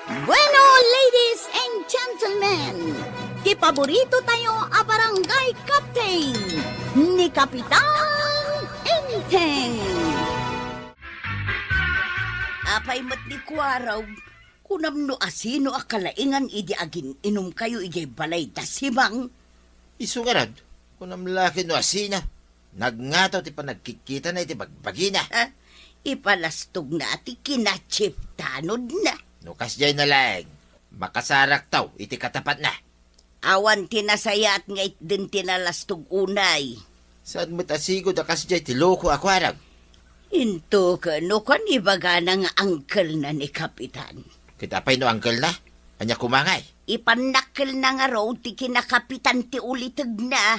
Bueno, ladies and gentlemen, kipaborito tayo a barangay captain ni Kapitan Enteng. Apay matli ko araw, kunam no asino akalaingan idi agin inom kayo ijay balay dasimang. Isugarad, kung ang laki no asina, nagngato ti pa nagkikita na iti bagbagina. Ha? Ipalastog na ati kinachip tanod na. No kasjay na lang, makasarak taw iti katapat na. Awan tinasaya at ngait din tinalastog unay. Saan mo't asigo da kasjay ti loko ako arag? Into ka no kan ibaga na nga angkel na ni Kapitan. Kitapay no angkel na, anya kumangay. Ipanakil na nga raw ti kinakapitan ti ulitag na.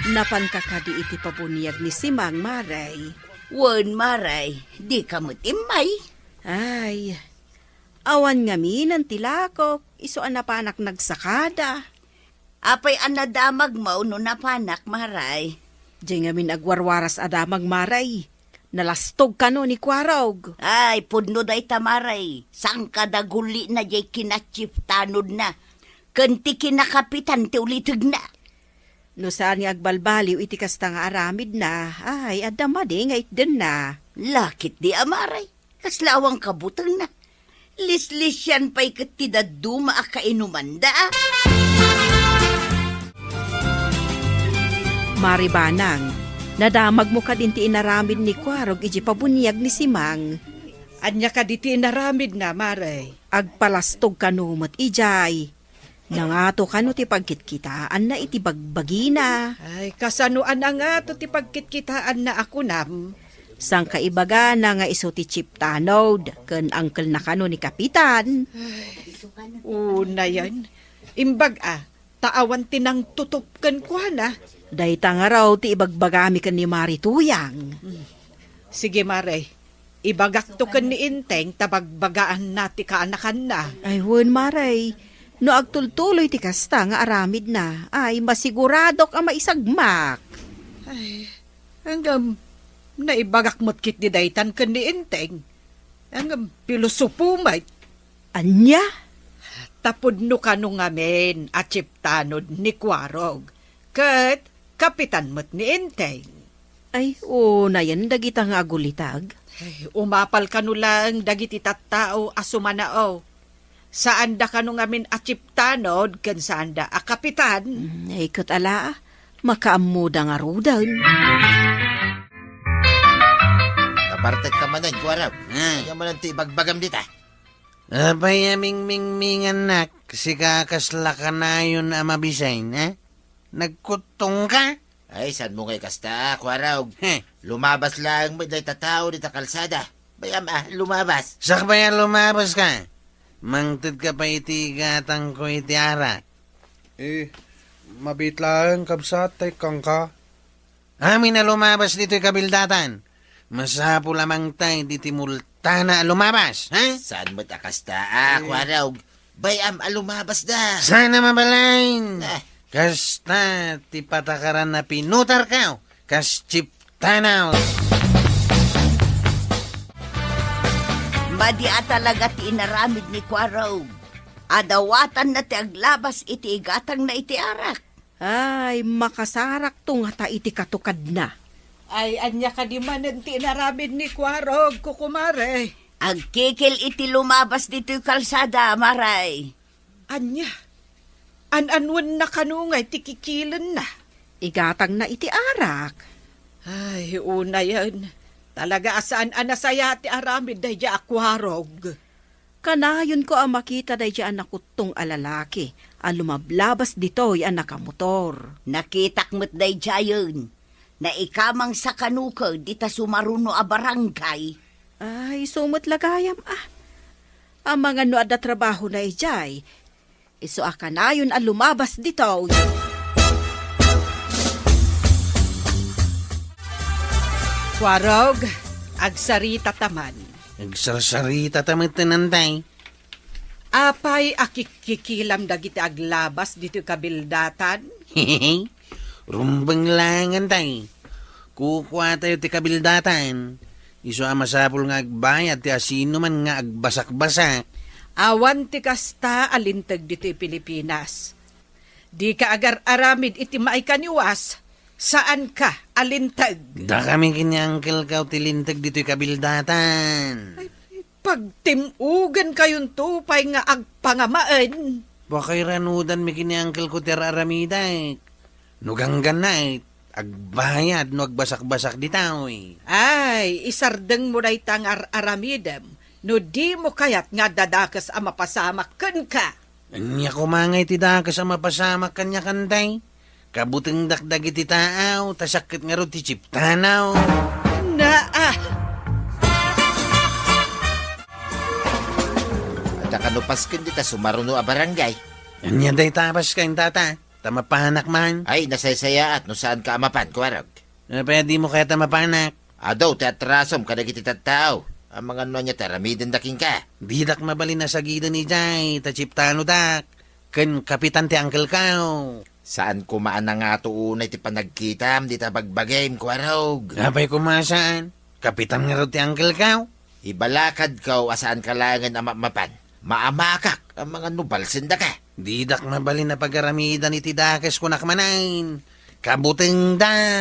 Napankakadi iti pabunyag ni Simang Maray. Wan maray, di ka mutimay. Ay, awan nga minan tilakok, iso anapanak nagsakada. Apay anadamag mo no napanak maray. Diyan nga min agwarwaras adamag Maray. Nalastog ka no ni Kwarog. Ay, pudno day tamaray. Sang kadaguli na jay kinachip tanod na. Kanti kinakapitan ti ulitag na. No saan nga agbalbaliw iti kasta nga aramid na, ay adama di nga itden na. Lakit di amaray. Kaslawang kabutang na. Lislis yan pa'y katidaduma a kainumanda. Maribanang, nadamag mo ka din ti inaramid ni Kwarog iji pabunyag ni Simang. Anya ka di ti inaramid na, Maray. Agpalastog ka no mat ijay. Nangato ka no ti pagkitkitaan na iti bagbagina. Ay, kasanuan na nga to ti pagkitkitaan na ako nam. Sang kaibaga na nga iso ti chip tanod, ken angkel na kano ni Kapitan. Una yan. Imbag taawan tinang tutupkan ko na. Dayta nga raw ti ibagbagami ken ni Marituyang. Sige, Maray. Ibagak to kan ni Inteng, tabagbagaan na ti kaanakan na. Ay wen Maray, no agtultuloy ti kasta nga aramid na, ay masiguradok ang maisagmak. Ay, hanggang naibagak mo't kit di daytan kan ni Inteng. Hanggang pilosupumay. Anya? Tapod no kanong ngamen at chiptanod ni Kwarog. Kat, kapitan mo't ni Inteng. Ay, na yan dagita nga agulitag. Ay, umapal ka no lang dagiti tattao asumanao. Saan da ka no ngamin at chiptanod, kan saan da kapitan. Ay, katala, makaamuda nga rudan. Napartag ka manan, kuwarab. Anya manan ti bagbagam dita. Abay aming mingmingan nak, si kakasla ka na yun amabisay na. Nagkutong ka? Ay, saan mo kay kasta, kuwarab? Heh, Lumabas lang mo day tatao dita kalsada. Bayam lumabas. sakbayan lumabas ka. Mangtid ka pa iti gatang ko iti ara. Mabitlaan kabsat tay kang ka. Amin na lumabas dito'y kabildatan. Masapo lamang tayo diti multana lumabas, ha? Saan mo takasta, kuwarab? Bayam lumabas da. Sana mabalain. Ah. Kasta ti patakaran na pinutar ka. Kas chip tanaw. Madi talaga ti inaramid ni Kwarog. Adawatan na ti aglabas iti igatang na iti arak. Ay, makasarak tong hata iti katukad na. Ay, anya ka di manan ti inaramid ni Kwarog, kukumare. Agkikil iti lumabas dito'y kalsada, maray. Anya, an-anwan na kanungay ti kikilan na. Igatang na iti arak. Ay, una yan. Talaga asaan anasaya ti aramid day di Kwarog. Kanayon ko ang makita day dyan nakutong alalaki. Ang lumablabas dito'y ang nakamotor. Nakitak mo't day jayon. Na ikamang sa kanuka, di ta sumaruno a barangay. Ay, sumot lagayam Ang mga no ada trabaho na ijay. Iso akanayon ang lumabas dito. Kwarog, agsarita taman. Nagsarsarita tamit tinantay. Apay akikikilam dagiti aglabas dito kabildatan. Hehehe. Rumbang langan tay. Kukuha tayo ti kabildatan. Iso masapul nga agbayad ti asino man nga agbasak-basak. Awan ti kasta alintag dito Pilipinas. Di ka agar aramid iti maikaniwas, saan ka alintag? Da kami kini-uncle ka tilintag dito'y kabildatan. Pagtimugan kayon tupay nga agpangamaan. Bakay ranudan mi kini-uncle ko tiraramiday. Nuganggan na agbayad no agbasak-basak ditaw Ay, isardeng mo na itang aramidem, no di mo kayat nga dadakas ang mapasamak kan ka. Anya kumangay ti dakas ang mapasamak kanya kanday. Kabuteng dakdag iti taaw, tasakit nga ro ti chiptanaw. At kanupaskin dita sumaruno a barangay. Anya day tapas kayong tata, tamapanak man. Ay, nasaysaya at no saan ka amapan, Kwarog. Pwede mo kaya tamapanak. Adaw, teatrasom ka nagiti tattao. Ang mga ano niya taramidin daking ka. Didak mabali na sa gida ni Jay, ta chiptano dak. Ken kapitan ti uncle kao. Saan kumaan na nga tuunay ti panagkitam, di ta bagbagayim, Kwarog. Napay kumasaan, kapitan nga ro ti uncle kao. Ibalakad ka asaan kalangan amapan. Maamakak ang mga nubalsin da ka. Didak mabali na pagaramida ni ti dakas kunakmanain. Kabuteng da.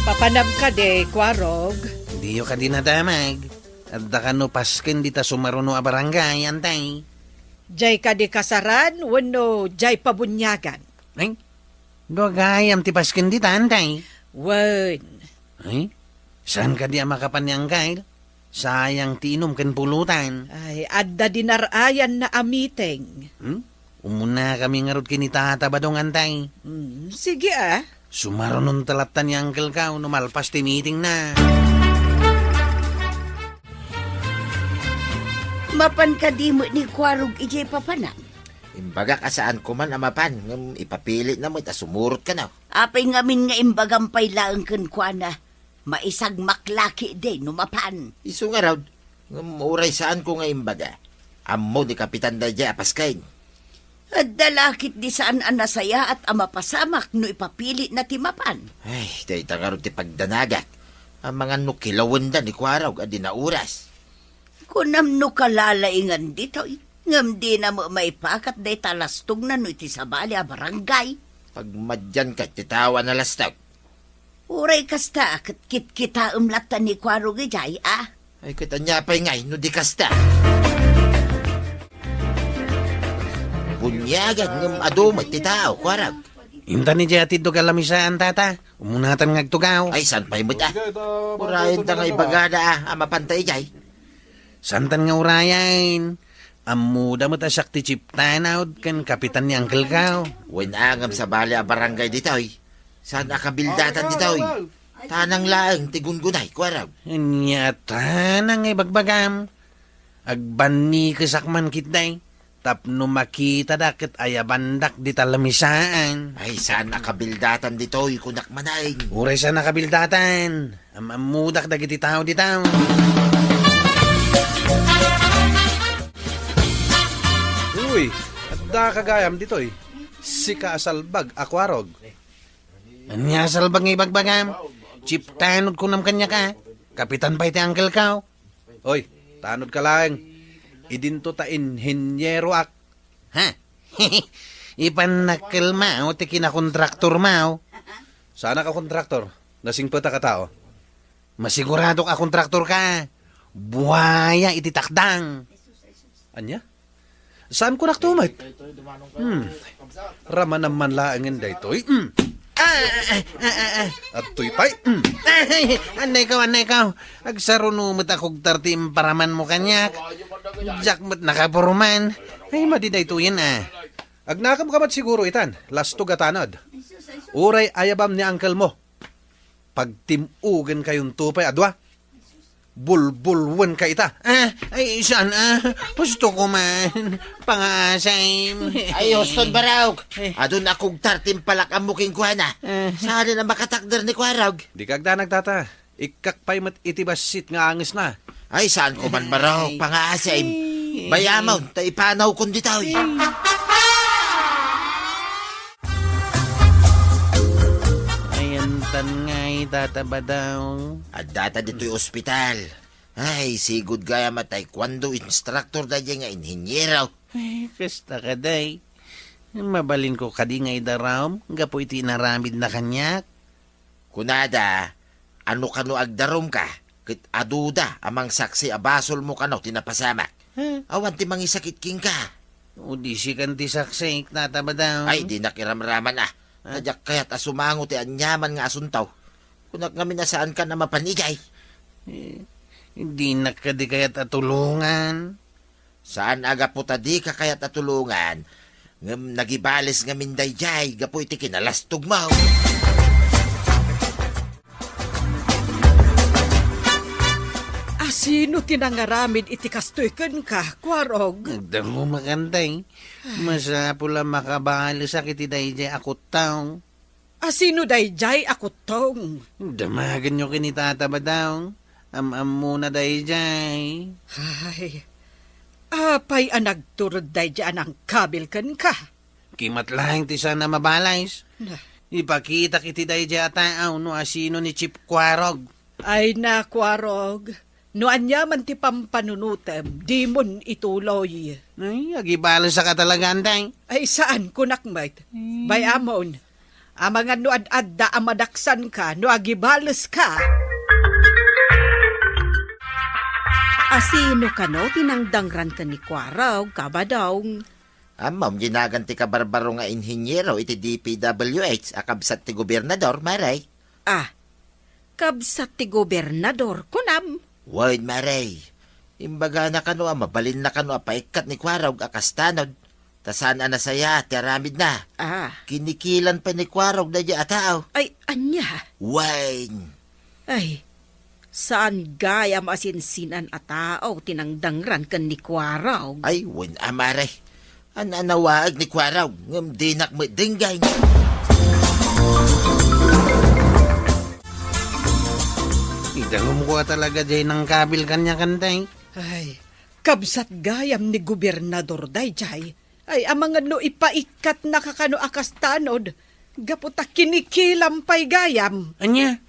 Papanam ka de, Kwarog. Diyo ka dinadamag. At da ka no pasken di ta sumaruno a barangay, antay. Jay ka di kasaran, wano jay pabunyagan. Ay, dogayam ti pasken di ta, antay. Wen, Ay, saan ka di makapanyang kail? Sayang ti inom ken pulutan. ay adda dinarayan na amiteng. Umuna kami ngarot kinitata badong antay. Sige ah. Sumarunon talatan ni uncle ka, numalpas ti meeting na. Mapan ka di mo ni Kwarog ijay papanan. Imbaga ka saan kuman amapan. Ipapilit na mo, ita sumurot ka na. Apay ngamin nga imbagampay laang kan kuana. Maisag maklaki de numapan. Iso nga raw, uray saan ko nga imbaga. Amo ni Kapitan Dadya apaskain. At dalakit di saan anasaya at amapasamak no ipapili na timapan. Ay, day tangarot ti pagdanagak. Ang mga nukilawan da ni Kwarog at dinauras. Kunam no kalalaingan dito, ngam di na mo maipakat day talastog na no iti sabali a barangay. Pag madyan ka, titawa na lastag. Uray kasta, kit kita umlatan ni Kwarog ijay, ah. Ay, katanya pa'y ngay, no di kasta. Bunyagan ng adomay, titao, Kwarog. Inta ni Jati do kalamisaan tata. Umunatan ngagtugaw. Ay, saan pa'y mo ta? Urayan da ngay bagada amapantay jay. Santan nga urayan. Amuda mo ta sakti chiptanaw kan kapitan ni uncle ka. Winangam sa bali a barangay ditoy. Saan akabildatan ditoy? Tanang laang tigungunay, Kwarog. Anya tanang ibagbagam. Agbani kasakman kitday. Tapno makita dakit ayabandak di talamisaan. Ay, saan akabildatan ditoy, kunak manaing. Uray sa nakabildatan. Amudak dagiti tao di tao. Uy, at da kagayam dito'y. Si Kaasalbag, Akwarog. Anya salbang ibagbagam. Chiptanod ko nam kanya ka. Kapitan pa iti uncle ka. Oy, tanod ka lang. Idinto ta inhinyero ak. Ha? Ipanakil mao ti kinakontraktor mao. Sana ka kontraktor. Nasing pata ka tao. Masigurado ka kontraktor ka. Buhaya iti takdang. Anya? Saan ko naktumay? Rama naman laangin da ito'y. At tuy pa'y. Anay ka. Agsarunumot akog tartim paraman mo kanyak. Jakmat nakapuruman. Ay, madiday to yan ah. Agnakam kamat siguro itan. Lasto gatanod. Uray ayabam ni uncle mo. Pagtimugan kayong tupay adwa. Bulbulwan ka ita. Ay, saan Gusto ko man. Pangasay. Ay, Houston Baraog. Adun akong tartim palak ang muking kuhana. Saan na makatakder ni Kwarog? Di kagda nagtata. Ikakpay mat itibasit nga angis na. Ay, saan ko man Baraog? Pangasay. Bayamaw, taipanaw kundi tao. itan ngay tatabadaw. At data dito'y ospital. Ay, sigud gaya matay kwando instructor da nga inhinyeraw. Ay, kasta ka day. Mabalin ko kadi nga idaram, gapo iti naramid na kanyak. Kunada, ano kano agdarom ka? Kit aduda amang saksi abasol mo kano tinapasamak. Awan ti mangisakit king ka. O di si kanti saksik tatabadaw. Ay, di nakiramraman ah. Nadyak kaya't asumango ti anyaman nga asuntaw. Kunak nga minasaan ka na mapanigay. Hindi na kadi kaya't atulungan. Saan aga po tadi ka kaya't atulungan? Ngam nagibales nga minday jay, gapo iti kinalastog mo. Sino tinangaramid iti kastoyken ka, Kwarog? Nagdamo makanday. Masapula makabali sa kiti dayjay ako taong. Sino dayjay ako tong? Damagan nyo kinitatabadaw. Am muna dayjay. Ay, apay nagturod dayjay anang kabil ken ka. Kimatlaing ti sana mabalays. Ipakita kiti dayjay ataaw no asino ni Chip Kwarog. Ay na, Kwarog. No anyaman ti pampanunutem, di mon ituloy. Ay, agibala sa katalagaan day. Ay saan kunakmait? Bay amon. Amangan no ad-adda amadaksan ka, no agibales ka. Asino kano tinangdangran ka ni Kwarog, kabadong. Amam, ginaganti ka barbaro nga inhinyero iti DPWH, akabsat ti gobernador, maray. Kabsat ti gobernador, kunam. Word, maray. Imbaga na kano, mabalin na kano, apaikat ni Kwarog, akastanod. Tasan na saya, tiaramid na. Kinikilan pa ni Kwarog na di atao. Ay, anya. Wine. Ay, saan gaya masinsinan at tao tinangdangran ka ni Kwarog? Ay, win amaray. Ananawaag ni Kwarog, ngam dinak mo dinggay. Idangom ko talaga jay ng kabil kanya kantay. Ay, kabsat gayam ni gobernador dayjay. Ay, amangan no ipaikat na kakano akastanod. Gaputa kinikilam pa'y gayam. Anya,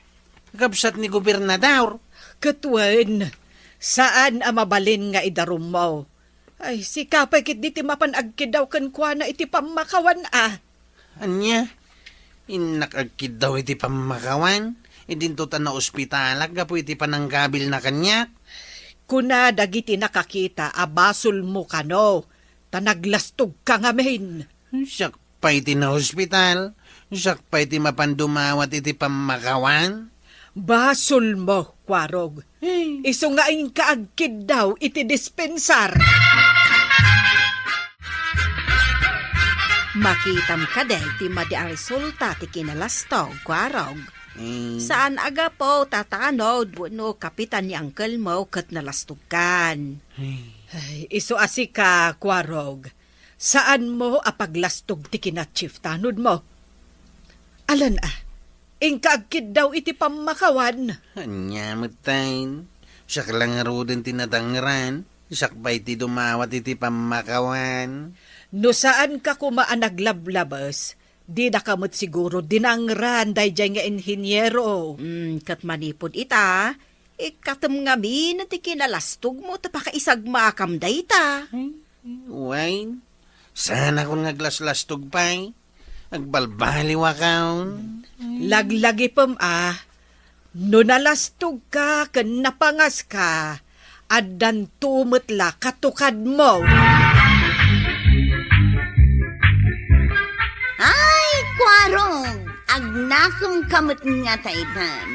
kapsat ni gobernador. Katwen, saan amabalin nga idarum mo? Ay, si kapay kit di ti mapanagkid daw kan kwa na iti pamakawan Anya, inakagkid daw iti pamakawan. Idinto ta na ospitalak, gapo iti pananggabil na kanya. Kuna dagiti nakakita, abasol mo kano. Tanaglastog ka ngamin. Siyak pa iti na ospital. Siyak pa iti mapandumawat iti pamakawan. Basol mo, Kwarog. Iso nga ang kaagkid daw iti dispensar. Makitam ka day ti madi ang resulta ti kinalastog, Kwarog. Saan aga po tatanod no kapitan ni uncle mo kat nalastugan. Ay, iso asika, Kwarog. Saan mo apaglastog ti kinachief tanod mo? Alan ingkaagkid daw iti pamakawan. Anya matain. Siyak lang din tinatangran. Siyak pa iti dumawat iti pamakawan. No saan ka kumaan naglablabas, di na kamot siguro dinangran dayjay nga inhinyero. Kat manipod ita, ikatam nga min ti kinalastog mo tapakaisag makam dayta. Wine, sana kung naglaslastog pa'y. Agbalbaliwa kaon. Laglagi pam no nalastog ka, kan napangas ka, adan tumutla katukad mo. Ay, Kwarog, agnakam kamot nga taitan.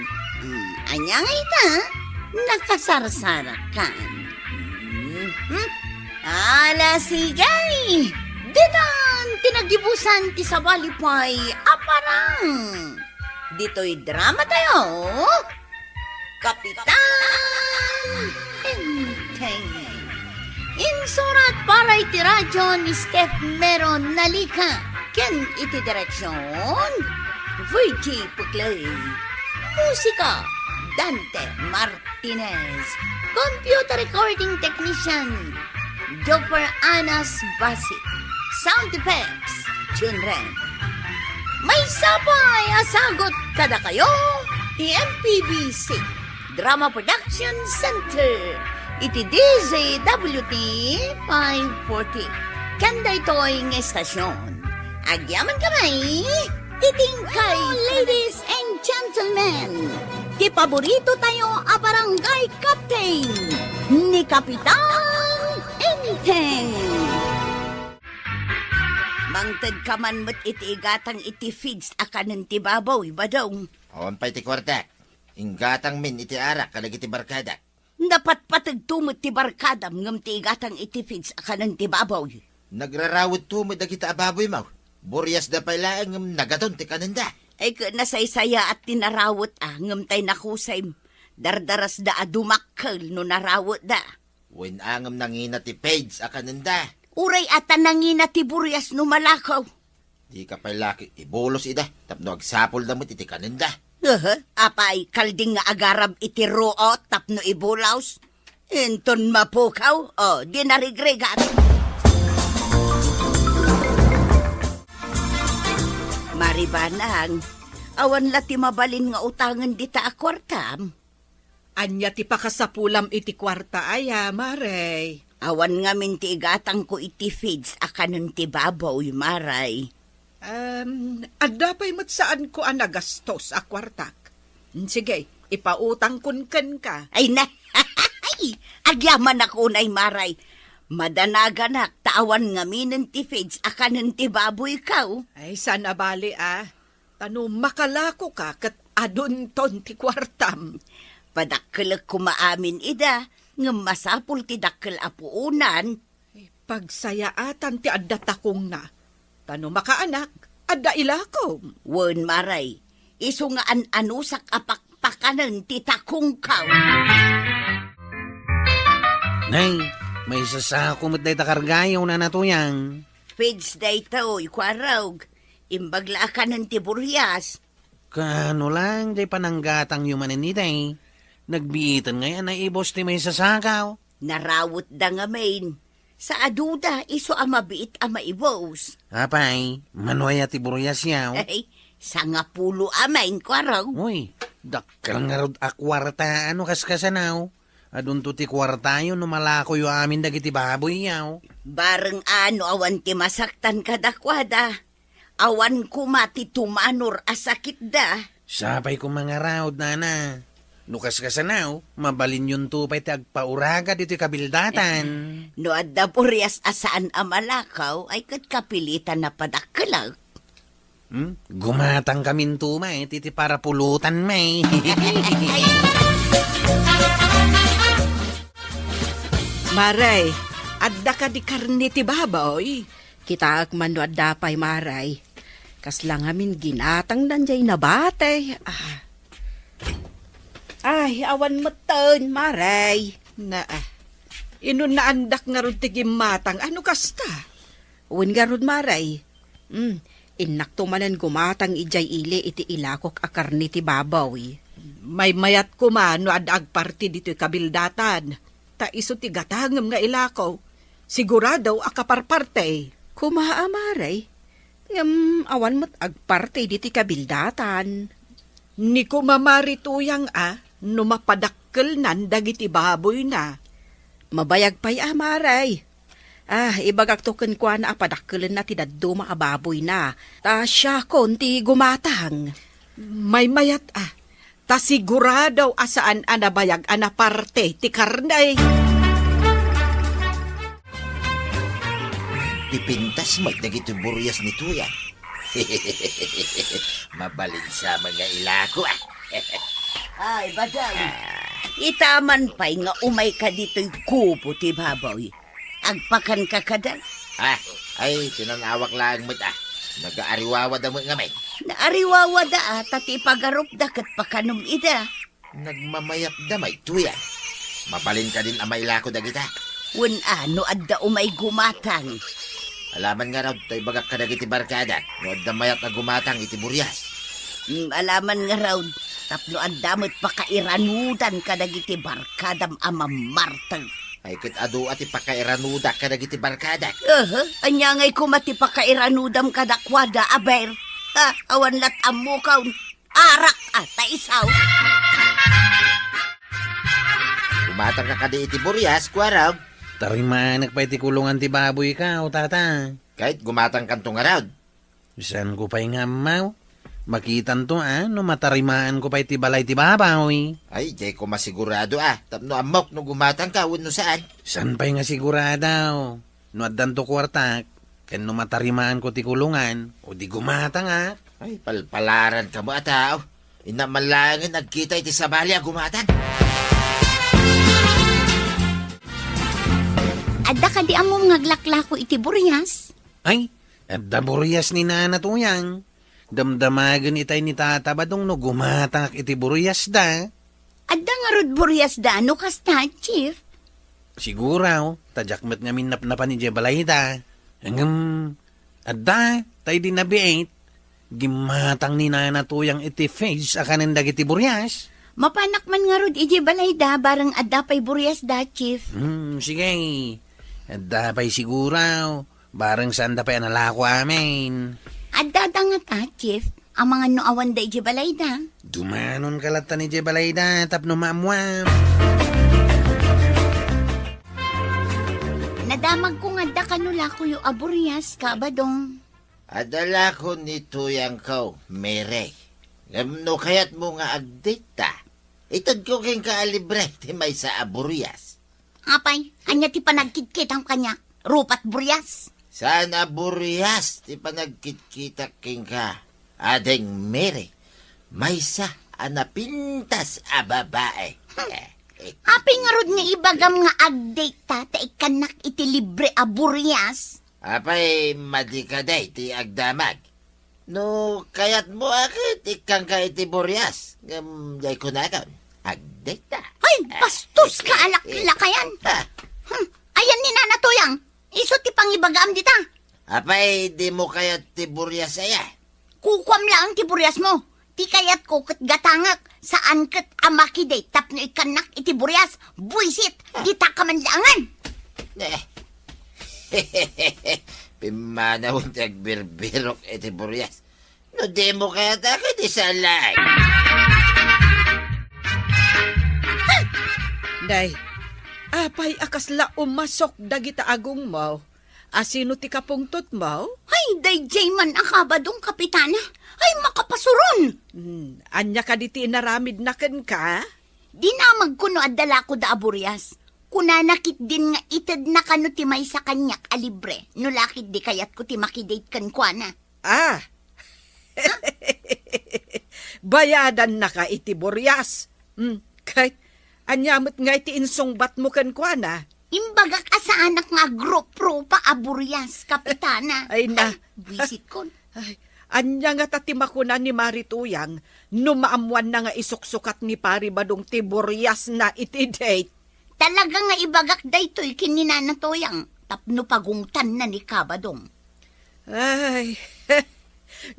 Anya nga ita, nakasarsarakan. Ala sigay, ditan tinagibusan ti sabalipay aparang. Dito'y drama tayo, Kapitan Enteng. Insurat para iti radyo ni Steph Meron Nalika. Ken iti direksyon, Virgie Puklay. Musika, Dante Martinez. Computer recording technician, Joper Anas Basit. Sound effects, Chunren. May sabay asagot kada kayo, TMPBC, Drama Production Center, iti DZWT 540. Kanda ito'y ng estasyon. Agyaman kamay, titingkay, ladies and gentlemen. Ti paborito tayo a barangay captain ni Kapitan Enteng. Mangtad ka man mo't iti igatang iti feeds akanan ti babaw, iba daw. Awan pa iti kwarta. Inggatang min iti arak kadag iti barkada. Dapat patagtumot ti barkadam ngam ti igatang iti feeds akanan ti babaw. Nagrarawid tumod na kita ababoy mo. Buryas da pala ang nagaton ti kananda. Ay ka nasaysaya at tinarawot ngam tay nakusay. Dardaras da adumakkel no narawot da. Wen angam nangina ti page a kananda. Uray ata nangina ti buryas no malakaw. Di ka pala ibolos ida. Tapno agsapol damot iti kananda. Apay kalding nga agarab iti roo tapno ibulaws. Enton mapukaw, di narigregat. Maribanang, awan lati mabalin nga utangan dita a kwartam. Anya ti pakasapulam iti kwarta aya, Maray. Awan nga min ti igatang ko iti feeds akanon ti babaw, Maray. Adapay mat saan ko anagastos a kwartak. Sige, ipautang kun ka. Ay na, agyaman ako nay Maray. Madanaganak, tawan nga minin ti feeds akanon ti baboy kaw. Ay, sana bali Tano makalako ka kat adun ton ti kwartam. Padakkel kumaamin ida, nga masapul ti dakkel apuunan. Pagsayaatan ti adda takong na. Tano makaanak, adda ilakom. Wen Maray, iso nga anusak apakpakanan ti takong kaw. Nay, may sasako mo't day takargayaw na natuyang. Feeds day to'y kwarog, imbagla ka ng tiburyas. Kano lang, day pananggatang yumanin ni day. Nagbiitan ngayon na ibos ti may sasakaw. Narawot da nga main. Sa aduda, iso amabiit maibos. Apay, manoy at iburyas yaw. Ay, sa nga pulo amain kwarog. Uy, dakkel nga rod akwarta, ano kaskasanaw? Adun to ti kwarta yun, numalako yung amin dagiti baboy yaw. Bareng ano awan ti masaktan kadakwada. Awan kumati tumanor asakit da. Sapay ko mga raod, nana. Nukas kasanaw, mabalin yun tupay ti agpauraga dito kabildatan. No adda puryas asaan amalakaw ay kat kapilitan na padakkelag. Gumatang kamin tumay, titi para pulutan may. Maray, adda ka di karni ti baboy. Kita man no adapay Maray. Kaslang amin ginatang danjay nabatay. Ay, awan matan, Maray. Inun na andak nga rod ti gimatang, ano kasta? Uwin nga rod, Maray. Inak tumanan gumatang ijay ili iti ilakok akarni ti babaw. May mayat ko man no adag parti dito kabildatan. Ta iso ti gatangam nga ilakaw. Sigurado akaparparte. Kumaa, Maray. Awan mo't agparte diti kabildatan. Ni ko mamarituyang no mapadakkel nan dagiti baboy na. Mabayag pa'y Maray. Ibagak token kwa na apadakkelan na ti daddo maababoy na. Ta siya konti gumatang. May mayat ta sigurado asaan anabayag anaparte ti karnay. Ipintas mo dagiti buryas ni Tuya. Mabalin sa mga ilako Ay, badang. Itaman pa'y nga umay ka dito'y kubo ti baboy. Agpakan ka kada. Ay, tinanawak lang mo Nag-aariwawa da mo nga may. Naariwawa da tati pagarup da kat pakanom ida. Nagmamayap da may Tuya. Mabalin ka din amay ilako da kita. Wen ano adda umay gumatang. Alaman nga raw, tayo bagak ka dagiti barkada. No adda mayat na gumatang iti buryas. Alaman nga raw, tapno andamot pakairanudan ka dagiti barkadam amamartang. Ay kit adu at ipakairanuda ka dagiti barkada. Anya ngay kumati paka'iranudam kadakwada, aber. Awan lat amo kaun. Arak taisaw. Gumatang ka kadi iti Buryas, Kuwarog. Tarimanak pa iti kulungan ti baboy ka, tata. Kahit gumatang kantong araw. Saan ko pa'y nga, maw? Makitan to, no matarimaan ko pa iti balay ti baboy. Ay, jay ko masigurado Tapno amok no gumatang ka, no saan? Saan pa'y nga siguradaw? No addan to kwartak, ken no matarimaan ko ti kulungan, o di gumatang Ay, palpalaran ka mo ataw. Inamalangin nagkita iti sabali gumatang. Adda ka di among ngaglaklako iti Buryas. Ay, at daburyas ni nana to yang. Damdamagan itay ni tata badong no gumatang iti buryas da. Adda nga rod Buryas da, ano kasta, Chief? Siguraw, tajakmet nga minapnapan ni Jebalay da. Hanggang, adda, tay di nabiait. Gimatang ni nana to yang iti face akanin dagiti buryas. Mapanak man nga rod iti balay da, barang adda pa'y Buryas da, Chief. Sige. Adda pa'y siguraw. Barang saan da pa'y analako amin. Adda da nga ta, Chief. Ang mga noawan da iti balay da. Dumanon kalata ni Jebalay da, tapno maamuam. Nadamag ko nga da kanula ko yung Buryas ka, badong. Adala ko ni tuyang kaw, Mere. No kayat mo nga agdita. Itad ko keng kaalibre, ti may sa Buryas. Apay, anya ti panagkitkit ang kanya. Rupat Buryas. Sana Buryas, ti panagkitkita keng ka. Adeng Mere, may sa anapintas a babae. Apay nga rod nga ibagam nga agdate ta, ta ikanak iti libre Buryas. Apay, madikaday ti agdamag. No, kayat mo akit, ikang ka iti Buryas. Day ko na kaon. Agdita. Ay, bastos ka alak-lakayan. Ayan ni Nana Tuyang. Iso ti pangibagam dita. Apay, di mo kayat ti Buryas aya. Kukwam lang ti Buryas mo. Ti kayat ko kat gatangak. Saan kat amakiday tapno ikanak iti Buryas. Buisit, kita ka man langan. Pimanawon ti agbirbirok iti Buryas. No, di mo kayat akit isalay. Day, apay akasla umasok dagita agong mo. Asino ti kapungtot mo? Ay, day man akabadong kapitana. Ay, makapasuron. Anya ka diti inaramid na ken ka? Dinamag ko no adala ko da Buryas. Kunanakit din nga itad na kano ti may sa kanyak alibre. No lakit di kayat ko ti makidate kan kwa na. Bayadan na ka iti Buryas. Kahit anyamot nga iti insungbat mo ken kwa na. Imbagak asa anak nga gropro pa Buryas, kapitana. Ay na. Visit ko. Ay, anya nga tatimakunan ni Marituyang, numaamuan na nga isuksukat ni Pari Badong ti Buryas na iti date. Talaga nga ibagak daytoy kininana toyang. Tapno pagungtan na ni Kabadong. Ay,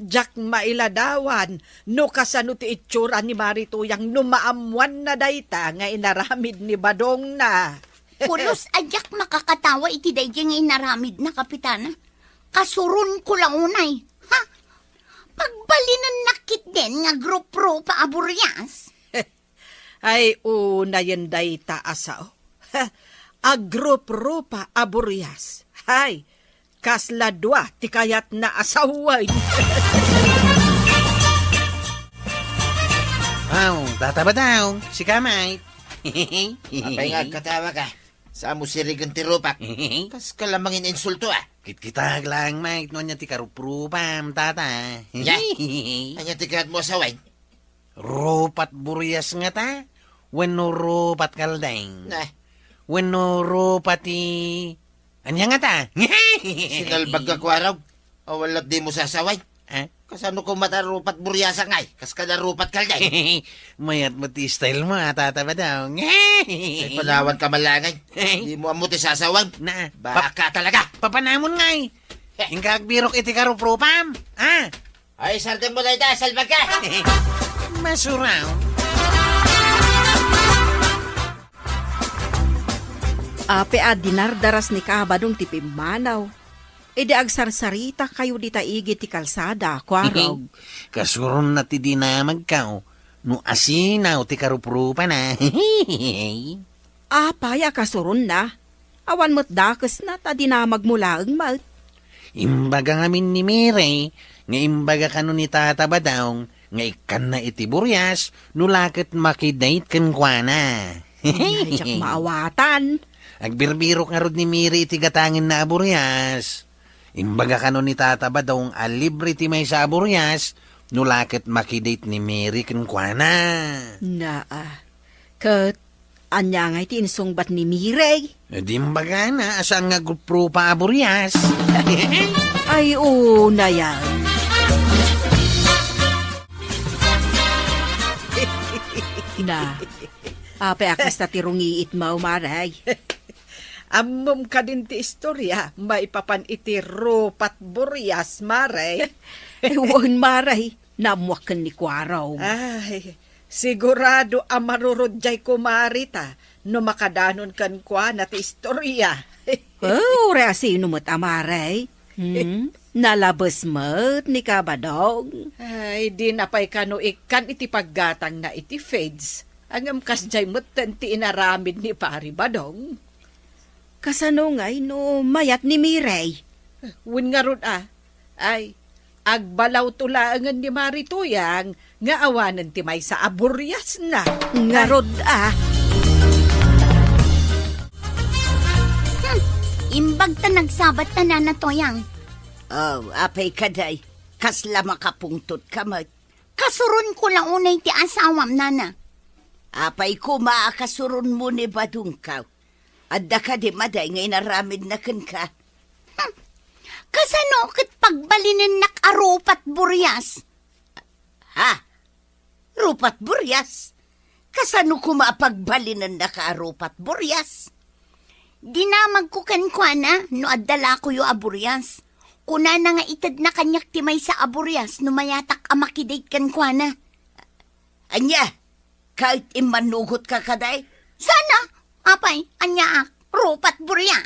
Jack mailadawan, no kasano ti itsura ni Marituyang numaamuan na dayta nga inaramid ni Badong na. Kulos ajak makakatawa iti dayjay nga inaramid na kapitana. Kasurun ko lang unay. Ha? Pagbalinan nakit din nga gropro pa Buryas. Ay, una yan dayta asaw. Agropro pa Buryas. Hay, kasladwa ti kayat na asaway. Tata ba daw? Si Kamay. Apay nga katawa ka. Sa mo sirigan ti rupak. Kas ka lamangin insulto Kitkitag lang, mate. No niya ti karuprupam, tata. Ya, anya ti kayat mo asaway. Rupat Buryas nga ta. Wenno rupat kaldeng. Nah, Wenno rupat anya nga ta. sinalbag ka kwaraw. Awalat di mo sasaway. Kasano ko matarupat Buryasa ngay? Kas ka narupat kalday. Mayat mo ti style mo, tata ba daw? Ay, panawan ka malangay. Di mo amuti sasawang. Na, Baka talaga. papanamon ngay. Ingkagbirok iti karuprupam. Ay, sartin mo na ita. Salbag ka. Masuraw. Ape dinardaras ni Kabadong ti Pimanaw. Edi agsarsarita kayo di taigi ti kalsada, kwarog. Kasuron na ti dinamag ka, no asinaw ti karuprupa na. Apay akasurun na. Awan mo't dakes na ta dinamag mula ang mat. Imbaga ngamin ni Mire, nga imbaga ka no ni Tata Badong, nga ikan na iti buryas, no lakit makidate kan kwa na. Ay, maawatan. Agbirbiro nga rod ni Miri iti gatangin na aburyas. Imbaga ka no ni Tata Badong alibre ti may sa aburyas, no lakit makidate ni Miri kan kwa na. Kat, anya nga iti insungbat ni Mirey. Di imbaga na, asang nga grupro pa aburyas. Ay, una yan. Na, apay akas na tirungiit mo, Maray. Ammom ka din ti istorya, maipapan iti rupat buryas, Maray. Ewan, Maray, namuakan ni Kwaraw. Ay, sigurado ang marurodjay kumarita no makadanon kan kwa na ti istorya. Oh, sino mo't Maray? Nalabas mo't ni Kabadong. Ay, di napay kano ikan iti paggatang na iti feds. Ang amkas jay mutan ti inaramid ni Pari Badong. Kasano ngay no mayat ni Mirey? Win nga ron Ay, agbalaw tulangan ni Marituyang nga awanan ti may sa aburyas na. Ngarod Imbag ta nagsabat ta na natoyang. Oh, apay kaday. Kasla makapungtot ka mat. Kasurun ko lang unay ti asawam nana. Apay ko maakasurun mo ni Badung ka. Adda ka di maday ngay naramid na kan ka. Kasano kat pagbalinin nakarupat buryas? Ha? Rupat buryas? Kasano ko maapagbalinan nakaarupat buryas? Dinamag ko kankwana no addala ko yu aburyas. Kuna na nga itad na kanyak timay sa aburyas no mayatak amakidate kankwana. Anya, kahit imanugot ka kaday? Sana, apay, anya rupat buryas.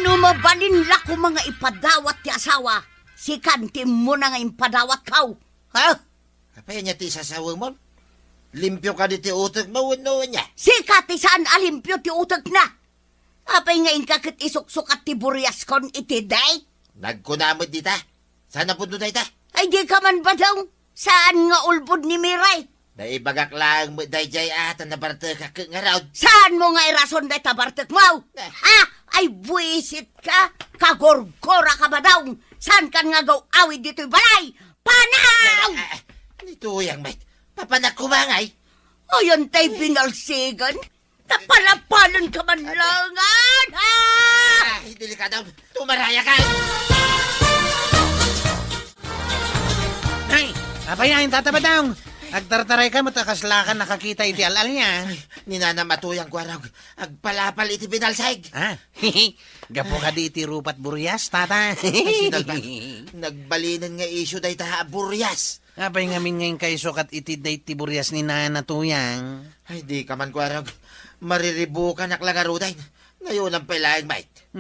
Numabalin la ko mga ipadawat ti asawa. Si kantim mo na nga ipadawat kaw. Ha? Apay niya ti sasawa mo? Limpyo ka di ti utok mo, no niya. Si kati saan alimpyo ti utak na. Apay ngayon kakit isuksukat ti buryas kon iti day? Nagkunamot di ta. Sana po doon ta. Ay di ka man ba daw? Saan nga ulbod ni Miray? Naibagak lang mo day jay ata na barte ka nga raw. Saan mo nga irason day tabartek mo? Ha? Ay buwisit ka? Kagorgora ka ba daw? Saan kan nga gaw awid dito'y balay? Panaw! Nito yang mate. Papanak kumangay. Ayan tay binalsigan. Napalapalan ka man langan! Ha? Hindi ka daw. Tumaraya ka. Ay, apayain Tata Badong. Agtartaray ka mo takaslakan nakakita iti alal niya. Ninanamatuyang ko araw. Agpalapal iti binalsay. Gapo ka di iti rupat buryas, Tata. Nagbalinan nga isyo day taha buryas. Apay ngamin ngayon kayo sukat iti day ti buryas ni nanatuyang. Ay, di ka man ko araw. Mariribukan naklagaruday. Ngayon ang pailaing mate.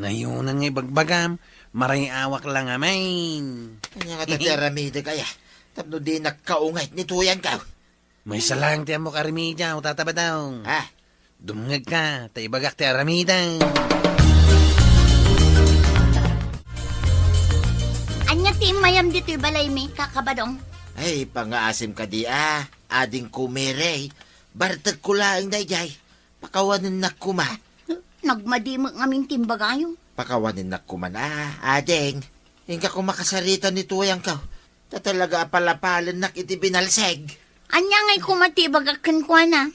Nayunan nga bagbagam. Maray awak lang amain. Kanya nga tatiaramide kaya. Tapno di nagkaungay ni tuyang ka. May salang ti amo karimidya, Tata Badong. Dumngag ka, taibagak ti aramidang. Anya ti mayam dito'y balay mi, kakabadong. Ay, pangaasim ka di ading kumere. Bartag ko laang dayjay. Pakawanin na kuma. Nagmadimag ngamin timbagayo. Pakawanin na kuma na, ading. Hingga kung makasarita ni tuyang ka. Talaga apalapalan nak iti binalseg. Anya nga'y kumatibagakan ko na.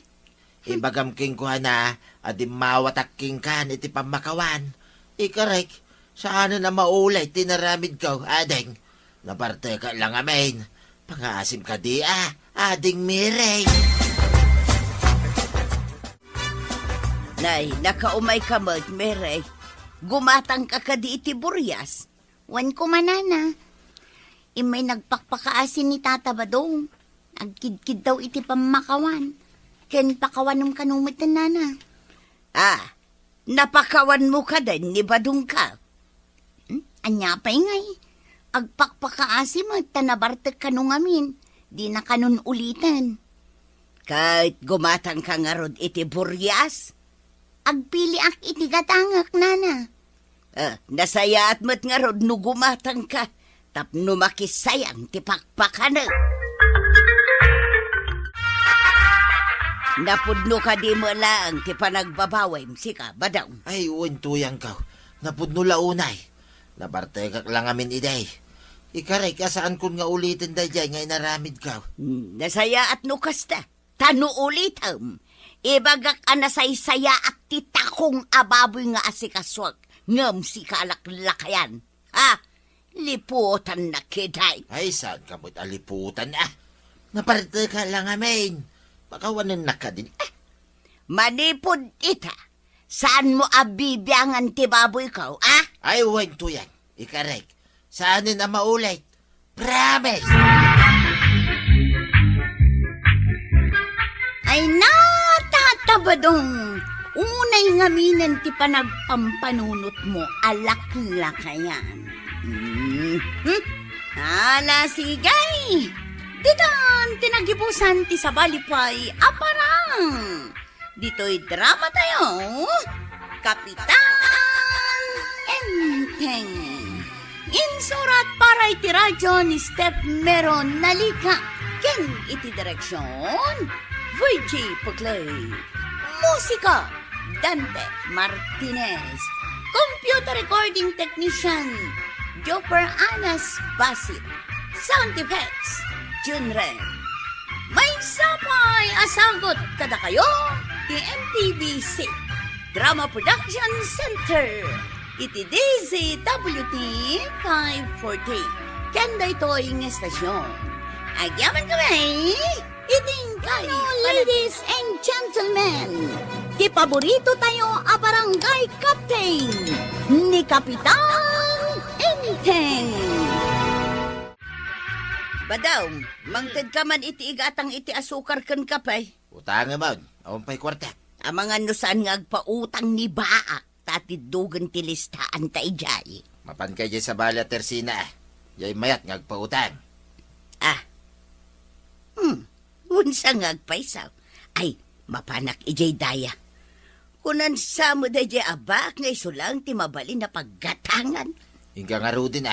Ibagam king ko na, adim mawatak king kan iti pamakawan. Ikarek, saan na maulay tinaramid ka, ading. Naparte ka lang amin. Pangaasim ka di ading Mirey. Nay, nakaumay ka mat, Miray. Gumatang ka ka di iti buryas. Wan ko manana. Imay nagpakpakaasin ni Tata Badong. Nagkidkid daw iti pamakawan. Ken pakawanom kanumit na nana. Napakawan mo ka din ni Badong ka. Anya pa'y ngay. Agpakpakaasi mo, tanabartek kanong amin. Di na kanon ulitan. Kahit gumatang ka nga rod iti buryas, Agpili ak itigatangak, nana. nasaya at mat nga rod no gumatang ka, tapno makisayang ti pakpakana. Napudno ka di mo lang ti panagbabaway sika, Badong. Ay, uwan tuyang ka. Napudno launay. Nabartekak lang amin iday. Ikaray, kasaan kun nga ulitin da dyan nga inaramid ka. Nasaya at nukasta. Tano ulitam. Ibagak anasaysaya at titakong ababoy nga asikaswag. Ngam si kalaklakayan. Ha? Liputan na kiday. Ay, saan ka mo't aliputan Nabarteka lang amin. Makawanan na ka din. Manipod ita. Saan mo abibiyangan ti baboy ka? Ay, uwan tuyang. Ikaray, saan na maulit? Promise! Ay natatabadong. Unay ngaminan ti panagpampanunot mo, alaklakayan. Ala sigay. Ditan tinagibusan ti sabalipay aparang. Dito'y drama tayo. Kapitan Enteng. Insurat para iti radyo ni Step Meron Nalika. Ken iti direksyon VG Puglay. Musika Dante Martinez. Computer recording technician Joper Anas Basit. Sound effects Junren. May sapay asagot kada kayo ti MTBC Drama Production Center iti DZWT 540 kanda ito'y ng estasyon. Agyaman kami iting kayo ladies and gentlemen, ti paborito tayo a barangay captain ni Kapitan Enteng. Badong, mangtad ka man iti igatang iti asukar kan kapay. Utang mo, awang pa'y kwarta. Amang ano saan nga agpautang ni Baak, tatidugan ti listaan ta ijay. Mapan kay dyan sa bala tersina. Yay mayat ngagpautang. Unsa nga agpaisaw. Ay, mapanak ijay daya. Kunan sa mo da jay abak nga isulang ti mabali na paggatangan. Hingga nga rudin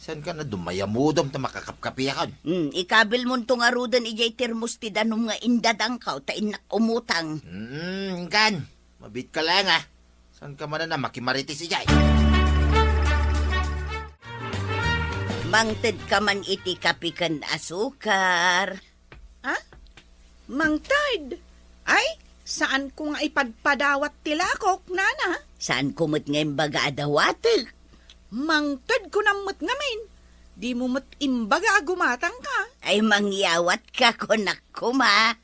Saan ka na dumayamudom ta makakapkapiyakan? Ikabil mo itong arudan ijay termos ti danom nga indadang kaw ta inak umutang. Kan. Mabit ka lang Saan ka man na makimaritis ijay? Mangted ka man iti kapikan asukar. Mangtad. Ay, saan ko nga ipadpadawat tilakok, nana? Saan kumot ngayon baga adawatig? Mangtad ko namot ngamin. Di mo mat imbaga gumatang ka. Ay mangyawat ka konak kuma.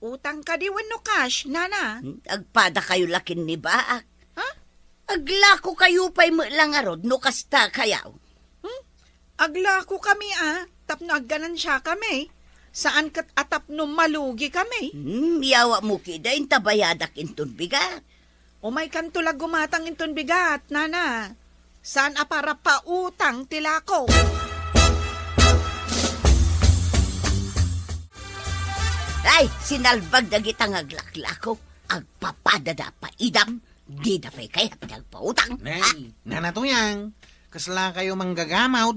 Utang ka di wano cash, nana. Agpada kayo lakin ni Baak. Ha? Aglako kayo pa'y lang arod no kasta kayaw. Agla ko kami tapno agganan siya kami. Saan kat atap no malugi kami. Yawa mo kida yung tabayadak inton bigat. O may kantulag gumatang inton bigat, nana. Saan para pa utang tilako? Ay, sinalbag na kitang aglaklako. Agpapadada pa idam. Di na pa'y kaya pinagpautang. Nay, nanatuyang. Kasla kayo manggagamaw.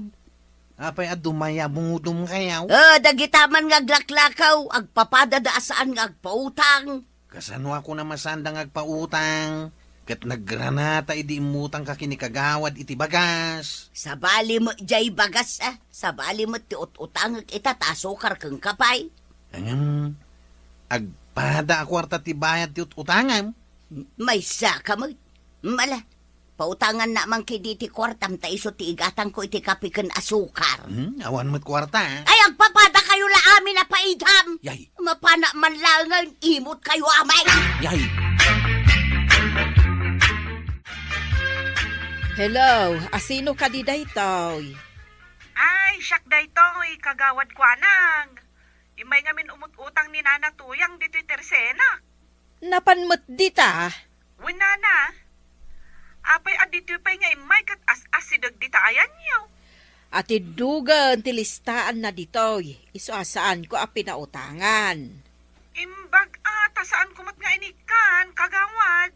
Apay dumayabudum kayaw. Dagitaman nga aglaklakaw. Agpapadada saan nga agpautang. Kasanwa ko na masandang agpautang. Kat naggranata idi imutang ka kinikagawad iti bagas. Sa bali mo jay bagas Sa bali mo ti utang itatasokar kang kapay. Agpada akwarta ti bayad ti utangan. May saka mo. Mala. Pautangan na man kidi ti kwartam ta iso ti igatang ko iti kapikan asukar. Awan mo't kwarta. Ay, agpapada kayo la amin na paidam. Yay. Mapana man langan, imot kayo amay. Yay. Hello, asino ka di daytoy? Ay, siyak daytoy, kagawad ko anang. Imay ngamin umututang ni Nana Tuyang dito'y tersena. Napanmat dita. Nana, Apay adito pa'y nga imay kat as-asidag di taayan niyo. At idugan ti listaan na ditoy. Iso asaan ko a pinautangan. Imbag ata saan kumat nga inikan, kagawad.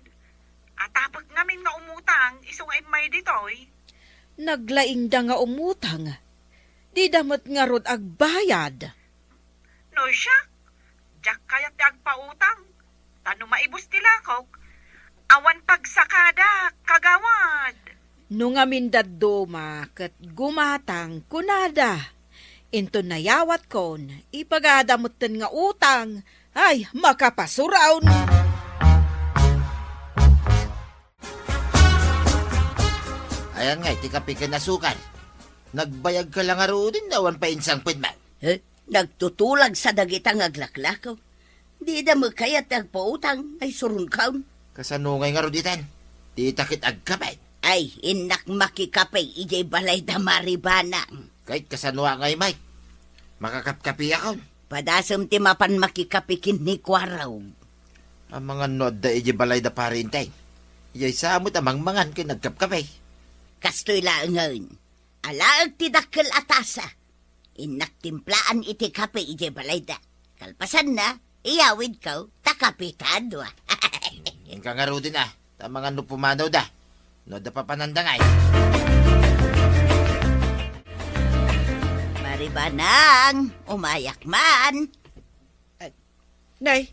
Atapag namin nga umutang, iso nga imay ditoy. Naglaing da nga umutang. Di damat nga rod agbayad. No siya, jak kayat di agpautang. Tano maibos tilakok. Awan pagsakada, kagawad. Nung amin daduma kat gumatang kunada. Into nayawat kon, ipagadamutan nga utang. Ay, makapasuraw na. Ayan nga, iti kape ka nasukan. Nagbayag ka lang aro din dawan pa insang pwedman. Nagtutulag sa dagitang aglaklakaw. Di da magkayat agpautang ay surun kaon. Kasanungay nga ro ditan. Di takit agkapay. Ay, inak makikapay, ijay balay da maribana. Kahit kasanwa ngay, Mike. Makakapkapi ako. Padasam ti mapan makikapikin ni Kwaraw. Ang mga nod da iji balay da parintay. Iyay samot amang mangan kay nagkapkapay. Kastoy laangon. Alaag ti dakkel atasa. Inak timplaan iti kape ijay balay da. Kalpasan na, iyawid ka, takapitado. Yung ka nga ro din ah. Ta mga nupumanaw da. No da pa panandangay. Maribanang, umayak man. Nay,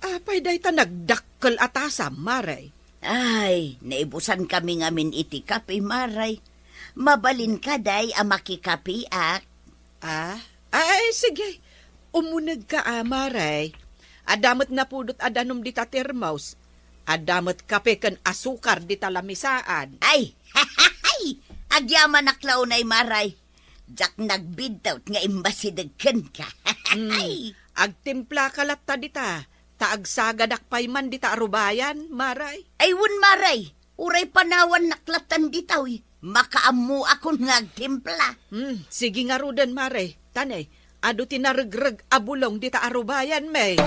apay day ta nagdakkel atasa, maray. Ay, naibusan kami ngamin iti kape, maray. Mabalin ka day a makikapiak. Ay, sige. Umunag ka, maray. Adamot na pudot adanom di ta termos. Adamot kape kan asukar di ta lamisaan. Ay, agyaman naklaw na maray. Jak nagbidtaut nga imbasidagkan ka. Agtimpla kalat ta di ta. Taagsagadak pay man di ta arubayan, maray. Ay, wun maray. Uray panawan naklatan ditaw. Makaamu ako nagtimpla. Sige nga rudan, maray. Tanay, ado tinaregreg abulong di ta arubayan, may.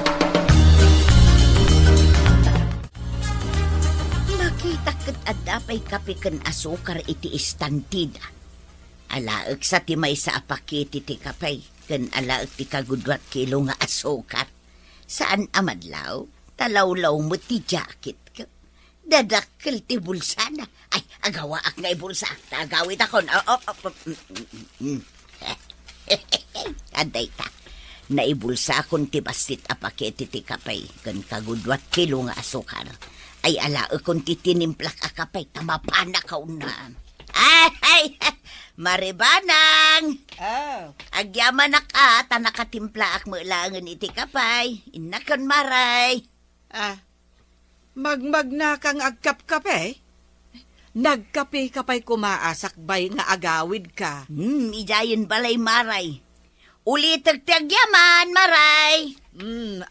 Makita kat adapay kape kan asukar iti istantida. Alaag sa timay sa apakiti ti kapay, kan alaag ti kagudwat kilo nga asukar. Saan amadlaw? Talawlaw mo ti jacket ka. Dadakkel ti bulsa na. Ay, agawa ak nga ibulsa. Tagawit akon. Aday ta. Naibulsa akon ti basit apakiti ti kapay, kan kagudwat kilo nga asukar. Ay, alaag kon ti tinimplak akapay, tamapana ka una. Ay, Maribanang! Agyaman na ka, tanakatimplaak mo ilangan iti kapay. Inakan maray. Magmag na kang agkap-kape? Nagkape kapay kumaasakbay nga agawid ka. Ijayin balay maray. Ulitag ti agyaman, maray.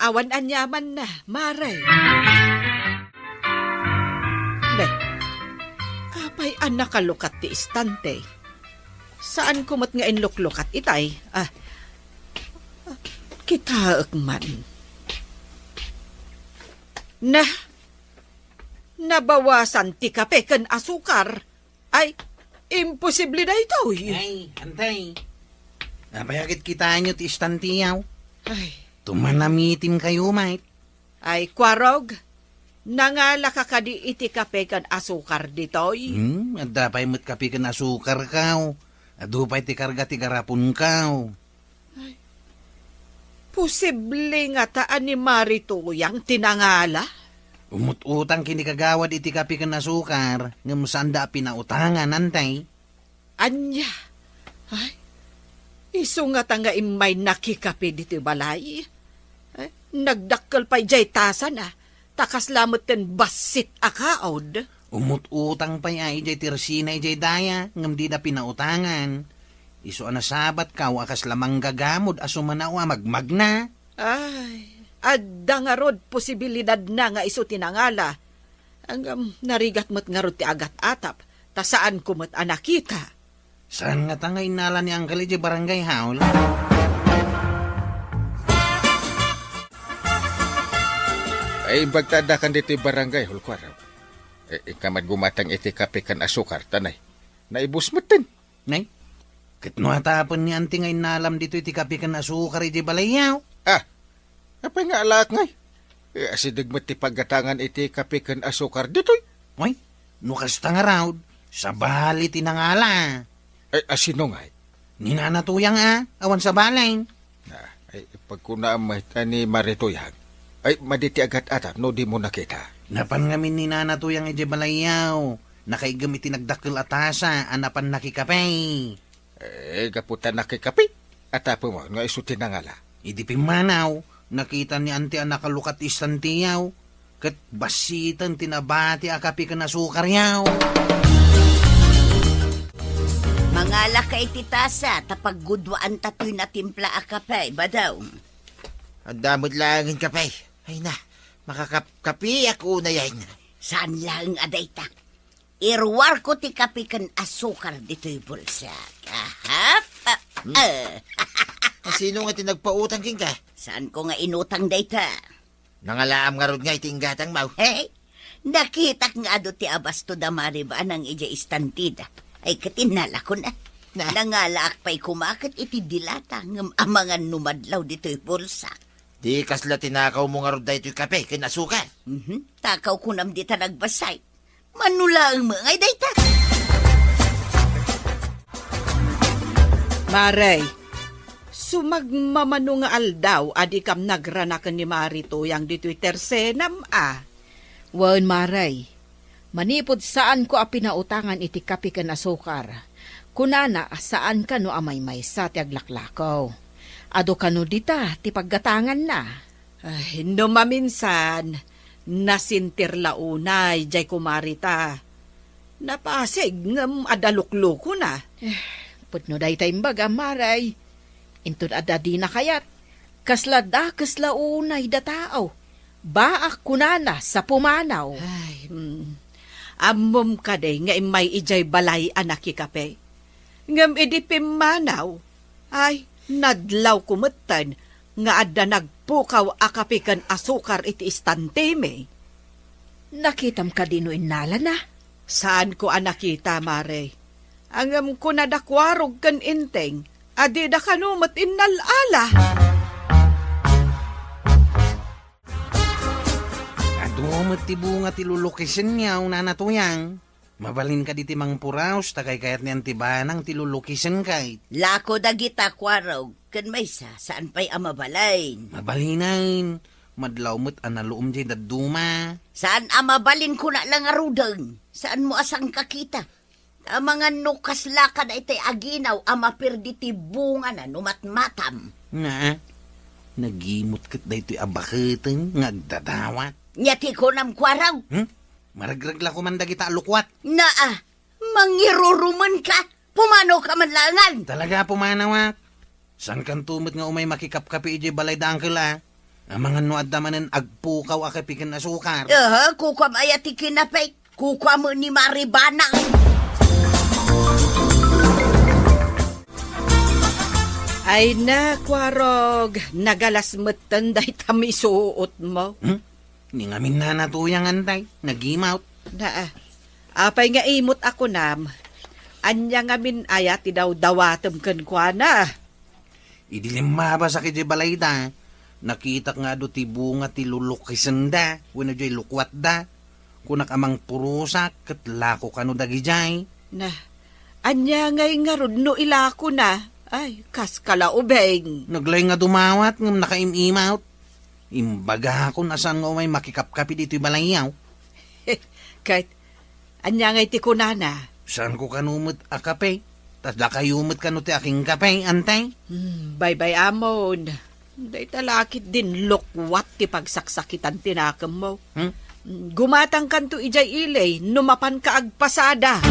Awan anyaman na, maray. Apay anak kalukat ti istante. Saan kumot nga inluklukat itay? Kitaak man. Nabawasan ti kape ken asukar. Ay, imposible na ito. Ay, antay. Napayagit kita nyo ti istantiyaw. Ay, Tumanamitin kayo, mate. ay kwarog. Nangala ka kadi iti kape ken asukar ditoy. At dapay mo't kapi ka na asukar kaw. At dupay ti karga ti garapon kaw. Posible nga taan ni Marituyang tinangala. Umututang kini kagawad iti kapi ka na asukar. Ngam sanda pinautangan, antay. Anya. Ay, iso nga tanga imay nakikape dito balay. Ay, nagdakkel pa'y jay tasan takas lamot ten basit akaod. Umututang pa ay jay tirsina jay daya. Ngam di na pinautangan. Iso sabat kaw akas lamang gagamod asumanawa magmagna. Ay, adda nga rod posibilidad na nga iso tinangala. Ang narigat mo't nga rod ti agat atap. Ta saan kumot anakita. Saan nga tangay nala ni Uncle jay barangay haul? Ay bagtadakan dito barangay, Hulkwaraw. Ikamad gumatang iti kape kan asukar, tanay. Naibus mo tin. Nay, katno atapon ni anti ngay nalam dito iti kapi kan asukar iti balayaw. Apay nga alak ngay. Asidig mo ti paggatangan iti kape kan asukar dito'y. Uy, nukas nga raw, sa bali tinangala. Asino ngay? Ninanatuyang awan sa balay. Pagkunaamay ni Maritoyag, ay maditi agad ata, no di mo nakita. Napan ngamin ninanatuyang iti balayaw. Nakaigam iti nagdakil atasa, anapan nakikapay. Gaputan nakikapi. Atapo mo, nga iso tinangala. Idi pimanaw, nakita ni anti ang nakalukat istantiyaw. Kat basitan tinabati akapi ka na sukar yaw. Mangala ka iti tasa, tapag gudwaan tatoy na timpla akapay, badaw. Ang damod langin kapay. Ay na, makakapi ako na yan. Saan lang adayta? Irwar ko ti kapikan asukar dito'y bulsa. Kahap? Sino nga tinagpautang king ka? Saan ko nga inutang dayta? Nangalaam nga ron nga itinggatang mau. Hey, nakitak nga do ti abasto damari ba nang ija istantida? Ay katinala ko na. Nangalaak pa'y kumakat iti dilata ng amangan numadlaw dito'y bulsa. Di kasla tinakaw mo nga ron da ito'y kape, kinasukan. Takaw ko nam di ta nagbasay. Manula ang mga dayta. Maray, sumagmamano nga aldaw, adi kam nagranakan ni Marito yang dito'y tersenam Wan maray, manipod saan ko a pinautangan iti kapi kan asukar. Kunana saan ka no amay maysa ti aglaklakaw. Ado kano dita ti paggatangan na. Ay, no maminsan, nasintir launay, jay kumarita. Napasig ngam adalukluko na. Putno day tayong baga maray. Intud adadi na kayat. Kaslada kaslaunay dataaw. Baak kunana sa pumanaw. Ay, amom ka day nga imay ijay balay anak kape. Ngam idipim manaw. Ay, nadlaw kumutan nga adda nagpukaw akapikan asukar iti istanteme. Nakitam ka dino inala na. Saan ko nakita, Mare? Angam ko nadakwarog kan inteng, adi da kanumat innalala. Adumat ti bunga ti lulukisin niyaw nanatuyang. Mabalin ka di ti mang puraos, takay kayat niyan ti banang ti lulukisin kay. Lako dagita kwaraw, kan maysa, saan pa'y amabalain? Mabalinain, madlaw mo't analuom di daduma. Saan amabalin ko na lang arudang? Saan mo asang kakita? Ang mga nukas lakad ay tay aginaw, amapirdi ti bunga na numatmatam. Nga, nagimot kat da ito'y abakatan, ngagdadawat. Nyati ko nam kwaraw. Maragragla ko man dagita alukwat. Mangiruruman ka, pumano ka man langan. Talaga pumanawak. San kan tumot nga umay makikapkapi iji balay da angkel Ang mga nuad damanan agpukaw akapikan asukar. Kukwam ayati kinapay, kukwam mo ni Maribanang. Ay na, kwarog, nagalas metan day tamisuot mo. Ni ngamin na natuyang antay, nag-imount. Apay nga imot ako nam. Anya ngamin ayati daw dawatem kan kwa na. Idilim maba sa kiti balay da. Nakita nga do ti bunga ti lulukisan da. Wala joy lukwat da. Kunak amang purusak, katlako kano dagi jay. Anya ngay nga no ilako na. Ay, kas kalaubeng. Naglay nga dumawat, ngam nakaim-imaut. Imbaga ako nasan nga may makikapkapi dito'y balayaw. Kahit, anya ngay ti kunana. Saan ko kanumot akape? Tas da kayumot kano ti aking kape, antay? Bye-bye amon. Day talakit din lukwat ti pagsaksakitan tinakam mo. Gumatang kanto ijay ilay, numapan ka agpasada.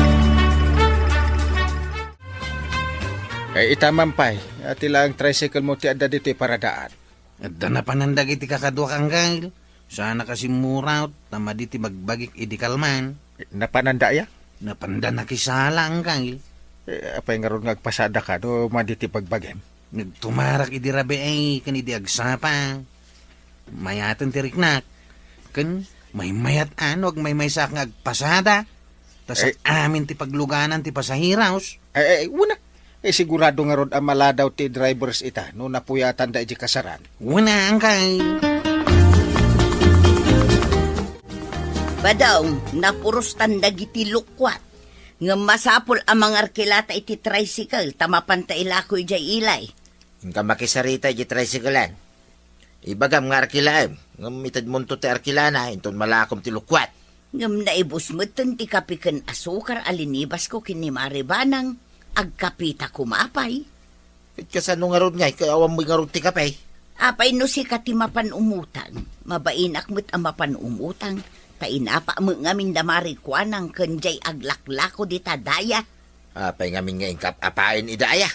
Kay itamampay, at ilang tricycle mo ti adda dito'y paradaan. At na panandag iti kakadwa kang gail. Sana kasi muraut, tama diti magbagik idikalman. Napananda ya? Napanda nakisala ang gail. Apay nga ron ngagpasada ka, do maditi pagbagem. Nagtumarak idirabe ay kanidi agsapa. Mayatan ti riknak. Kan May mayat anog, may sak nga agpasada. Tas amin ti pagluganan ti pasahiraos. Una. Sigurado nga rod ang maladaw ti drivers ita no napuyatan da iji kasaran. Una, Uncle. Badaw, napuros tanda giti lukwat. Nga masapol ang mga arkilata iti tricycle, tamapanta ilakoy jay ilay. Hingga makisarita iti tricyclean. Ibagam nga arkilaem. Nga mitad munto ti arkilana, inton malakom ti lukwat. Ngam naibus mo ti kapikan asukar alinibas ko kinimaribanang agkapita kumapay. Kat kasano nga rod nga, kaawam mo nga rod ti kapay. Apay no si katimapan umutang, mabainak mo't ang mapan umutang, tainapa mo ngamin damari kwanang kanjay aglaklako di tadaya. Apay ngamin nga ingkap apain idaya.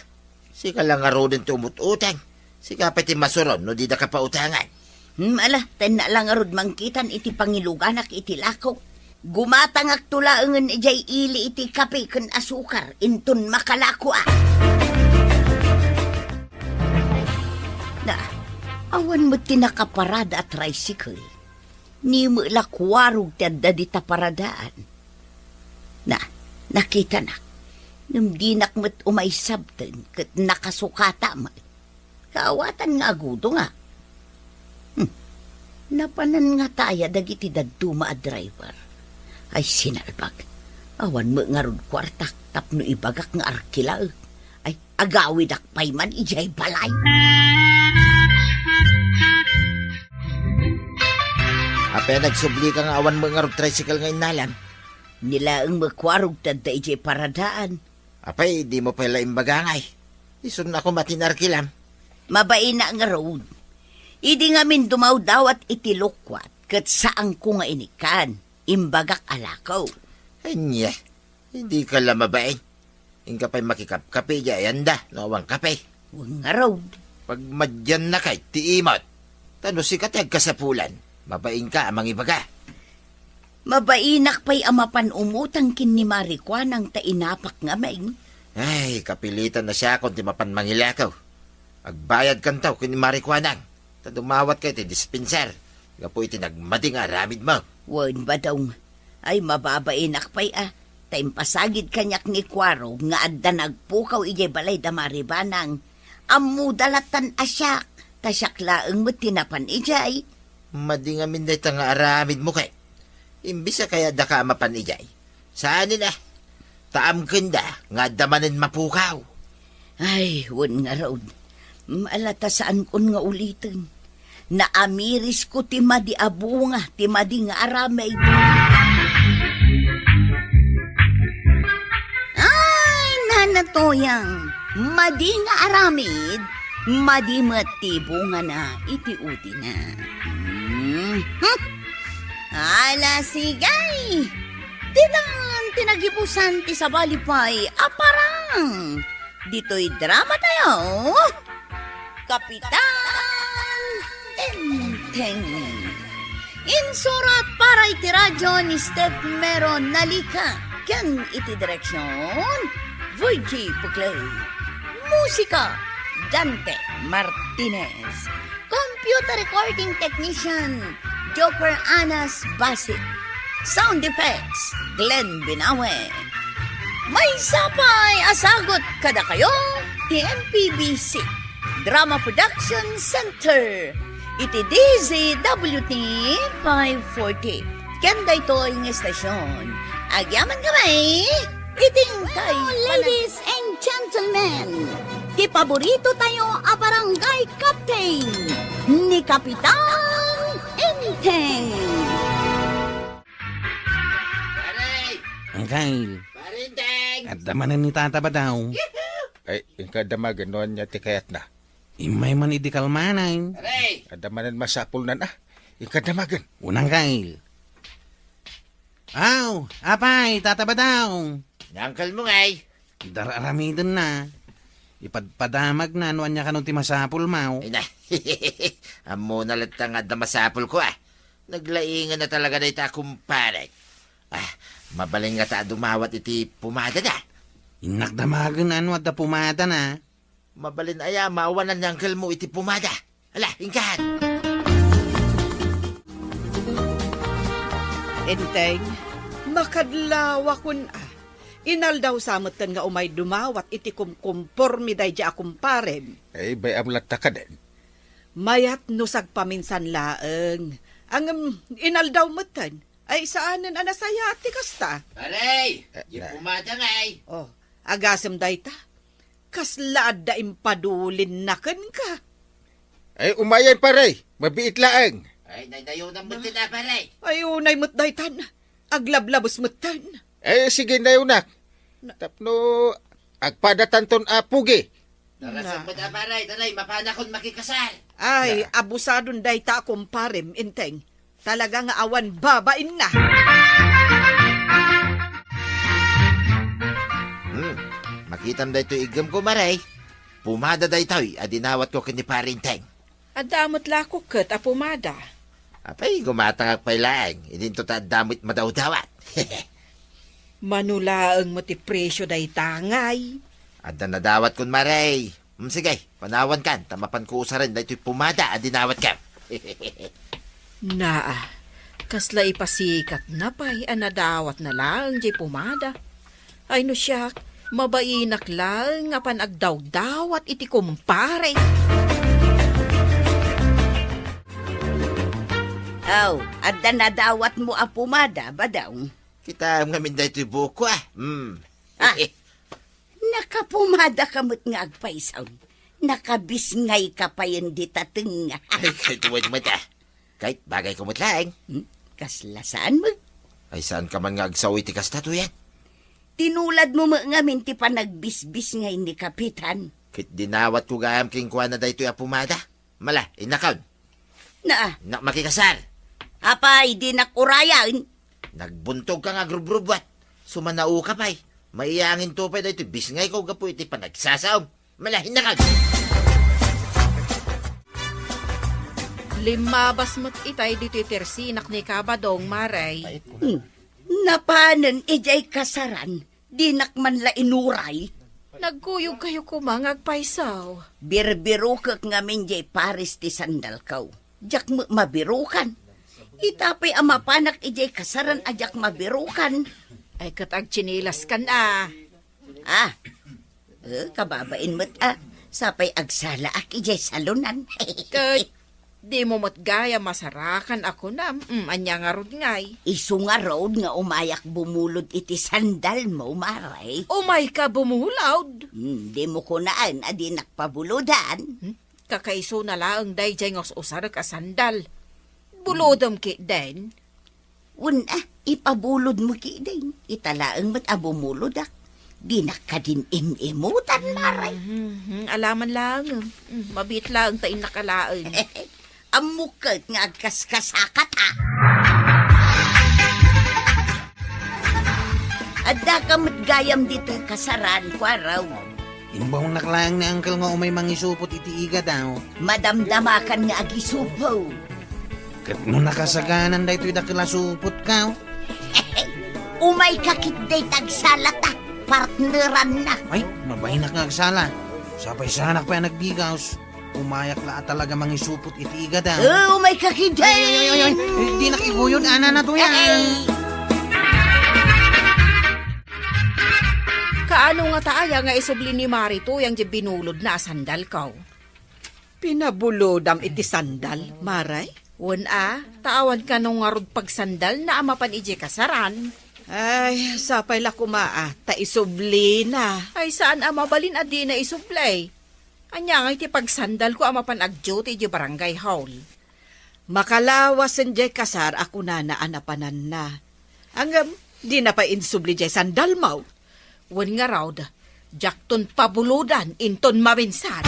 Sika lang nga rod ti umututang. Sika pa ti masuron, no di da ka pautangan. Ala, ten na lang arod mangkitan iti pangiluganak iti lako. Gumatangak tulaangan ijay ili iti kape kan asukar, inton makalako ah. Na, awan mo tinakaparada at tricycle. Ni mo lakwarog tiyada di taparadaan. Na, nakita na. Nung dinak mo't umaysabten, kat nakasukata mo. Kaawatan nga agudo nga. Napanan nga taya dagiti daduma a driver. Ay sinalbag. Awan mo nga ron kwartak tapno ibagak nga arkila. Ay agawid akpay man ijay balay. Apay nagsubli ka nga awan mo nga rod tricycle nga inalam. Nila ang makwarog tadda ijay paradaan. Apay, di mo pala imbagangay. Isun ako matinarkilam. Mabay na nga road. Idi nga min dumaw daw at itilukwat kat saan ko nga inikan. Imbagak alakaw. Anya, hindi ka lang mabain. Ingka pa'y makikap-kape yayanda, nawang kape. Huwag nga road. Pag madyan na kay, tiimot. Tano si katag kasapulan, mabain ka amang ibaga. Mabainak pa'y amapan umutang kin ni Marikwa ng tainapak nga maing. Ay, kapilitan na siya kung di mapan mangilakaw. Agbayad kan tao kin ni Marikwanang. Tadumawat kayo ti dispenser. Gapo iti nagmading aramid mo. Wan ba daw? Ay mababainak pa'y ah. Taimpasagid kanyak ni Kwaro nga adda nagpukaw ijay balay damaribanang. Amudalatan asyak. Tasyak laeng mo tinapan ijay. Mading amin na nga aramid mo kay. Imbisa kaya da ka mapan ijay. Saan na? Taam kanda nga damanin mapukaw. Ay, wan nga raw. Alata saan kun nga ulitin. Naamiris ko ti madi abunga, ti madi nga aramay. Ay, nanatoyang. Madi nga aramid, madi mati bunga na, iti uti na. Ala, sigay. Tinan, tinagibusan ti sabalipay, aparang. Dito'y drama tayo. Kapitan Teng. Insurat para iti radyo ni Step Meron Nalika. Ken iti direksyon Virgie Puclay. Musika Dante Martinez. Computer recording technician Joker Anas Basit. Sound effects Glenn Binawe. May sapay asagot kada kayo ti MPBC Drama Production Center iti DZWT 540 kenda ito ang estasyon agyaman kamay iting kay ladies and gentlemen ti paborito tayo a barangay captain ni Kapitan Enteng. Uncle. Parinteng! At damanan ni tata ba daw? Ay, ingka damagan noon niya ti kayat na. Imay man idi kalmanan. Aray! Adamanan masapul na na. Ingka damagan. Unang kail. Aw, apay, tata ba daw? Nangkal mo ngay. Dararamidan na. Ipadpadamag na anuan niya kanong ti masapul mau. Ay na, amo na lang nga damasapol ko ah. Naglaingan na talaga na ita kumpare. Ah, mabaling nga ta dumawat iti pumada na. Inakdamagan na ano at da pumata na. Mabalin aya, maawanan ng angkel mo iti pumada. Ala, ingkahan. Enteng, makadlawa kun Inaldaw samatan nga umay dumawat iti kumkumpormi day di akong parem. Ay, bayam lata ka din. Mayat no sagpaminsan laeng. Ang inaldaw matan ay saanan anasayati kasta. Paray! Eh, na. Pumada nga ay. Oh, agasem day ta. Kaslaad da impadulin na kan ka. Ay, umayan paray. Mabiit laang. Ay, nanayaw ng muti na, paray. Ay unay mo't day tan. Aglablabos matan. Eh, sige na yun nak. Tapno, agpadatan ton pugi. Narasang mo na, paray. Taray, mapana kong makikasal. Ay, abusadon day ta akong parem, Enteng. Talaga nga awan babain na. Makitam da ito igam ko, maray. Pumada da ito, adinawat ko kini parinteng. Adamot lako ket a pumada. Apay, gumatangak pa'y laang. Idinto ta damit madaw-dawat. Manulaang mo ti presyo day tangay. Adda na dawat kun maray. Sige, panawan kan. Tamapan ko usa rin da ito'y pumada, adinawat ka. Naa, kasla ipasikat na pa'y anadawat na lang di pumada. Ay no siyak, mabainak lang nga panagdaw-dawat iti kumpare. Aw, adda na dawat mo a pumada ba daw? Kita ngamin da ito'y buko Ah. Nakapumada kamot nga agpaisaw. Nakabisngay ka pa yun di tateng. Ay, kahit tuwad mo ta. Kahit bagay ko matlaang. Kaslasaan mo. Ay, saan ka man nga agsawi ti kasta to yan? Tinulad mo nga minti pa nagbisbis ngay ni Kapitan. Kit dinawat ko gayam king kuha na da ito'y apumada. Mala, inakaw. Na, Makikasal. apay, di nakurayan. Nagbuntog ka nga grub-grubwat. Sumanao ka pa'y. Maiyangin to pa da ito'y bisngay ko gapo iti panagsasaw. Mala, inakaw. Limabas mo't itay dito tersinak ni Kabadong Maray. Napanan ijay kasaran. Di nakman la inuray. Nagkuyog kayo kumangag paisaw. Birbiro kak ngamin jay paris ti sandal kaw. Jak mabirukan. Itapay amapanak ijay kasaran ajak mabirukan. Ay katag chinilas kan ah. Kababain mo't sapay agsala ak ijay salunan. Kat, di mo mo't gaya masarakan ako na. Anya nga rod ngay. Isu nga road nga umayak bumulod iti sandal mo, maray. Umay ka bumulawd. Di mo kunaan adi nakpabuludan. Kakaiso na laang day jay ngos usar ka sandal. Bulodom ki den. Una, ipabulod mo kiday. Italaang mo't abumulodak. Di nakadin imimutan, maray. Alaman lang. Mabit lang tayo nakalaan. Amukot nga agkaskasakat Adda ka gayam dito kasaran ko araw. Imbaw naklang ni Uncle nga umay mangisupot iti iga daw. Madamdamakan nga agisubo. Kat no nakasaganan da ito'y dakilasupot ka. Umay kakitday tagsalata. Partneran na. Ay, mabahinak nga agsala. Sapay sanak pa yung nagbigaws. Umayak la talaga mangisupot iti iga daw. Umay kakitday. Di nakiguyod, ana na to yan. Kaano nga taaya nga isubli ni Marito yang di binulod na sandal kaw? Pinabulodam iti sandal, Maray. Taawan ka nung ngarod pagsandal na amapan ije kasaran. Ay, sapay la kumaa, ta isubli na. Ay saan amabalin adi na isublay? Anya nga iti pagsandal ko amapan agjo ti ije barangay hall. Makalawas jay kasar ako na naanapanan na. Hanggang di na pa insubli jay sandal mo. Wan nga raw, jakton pabuludan inton mabinsan.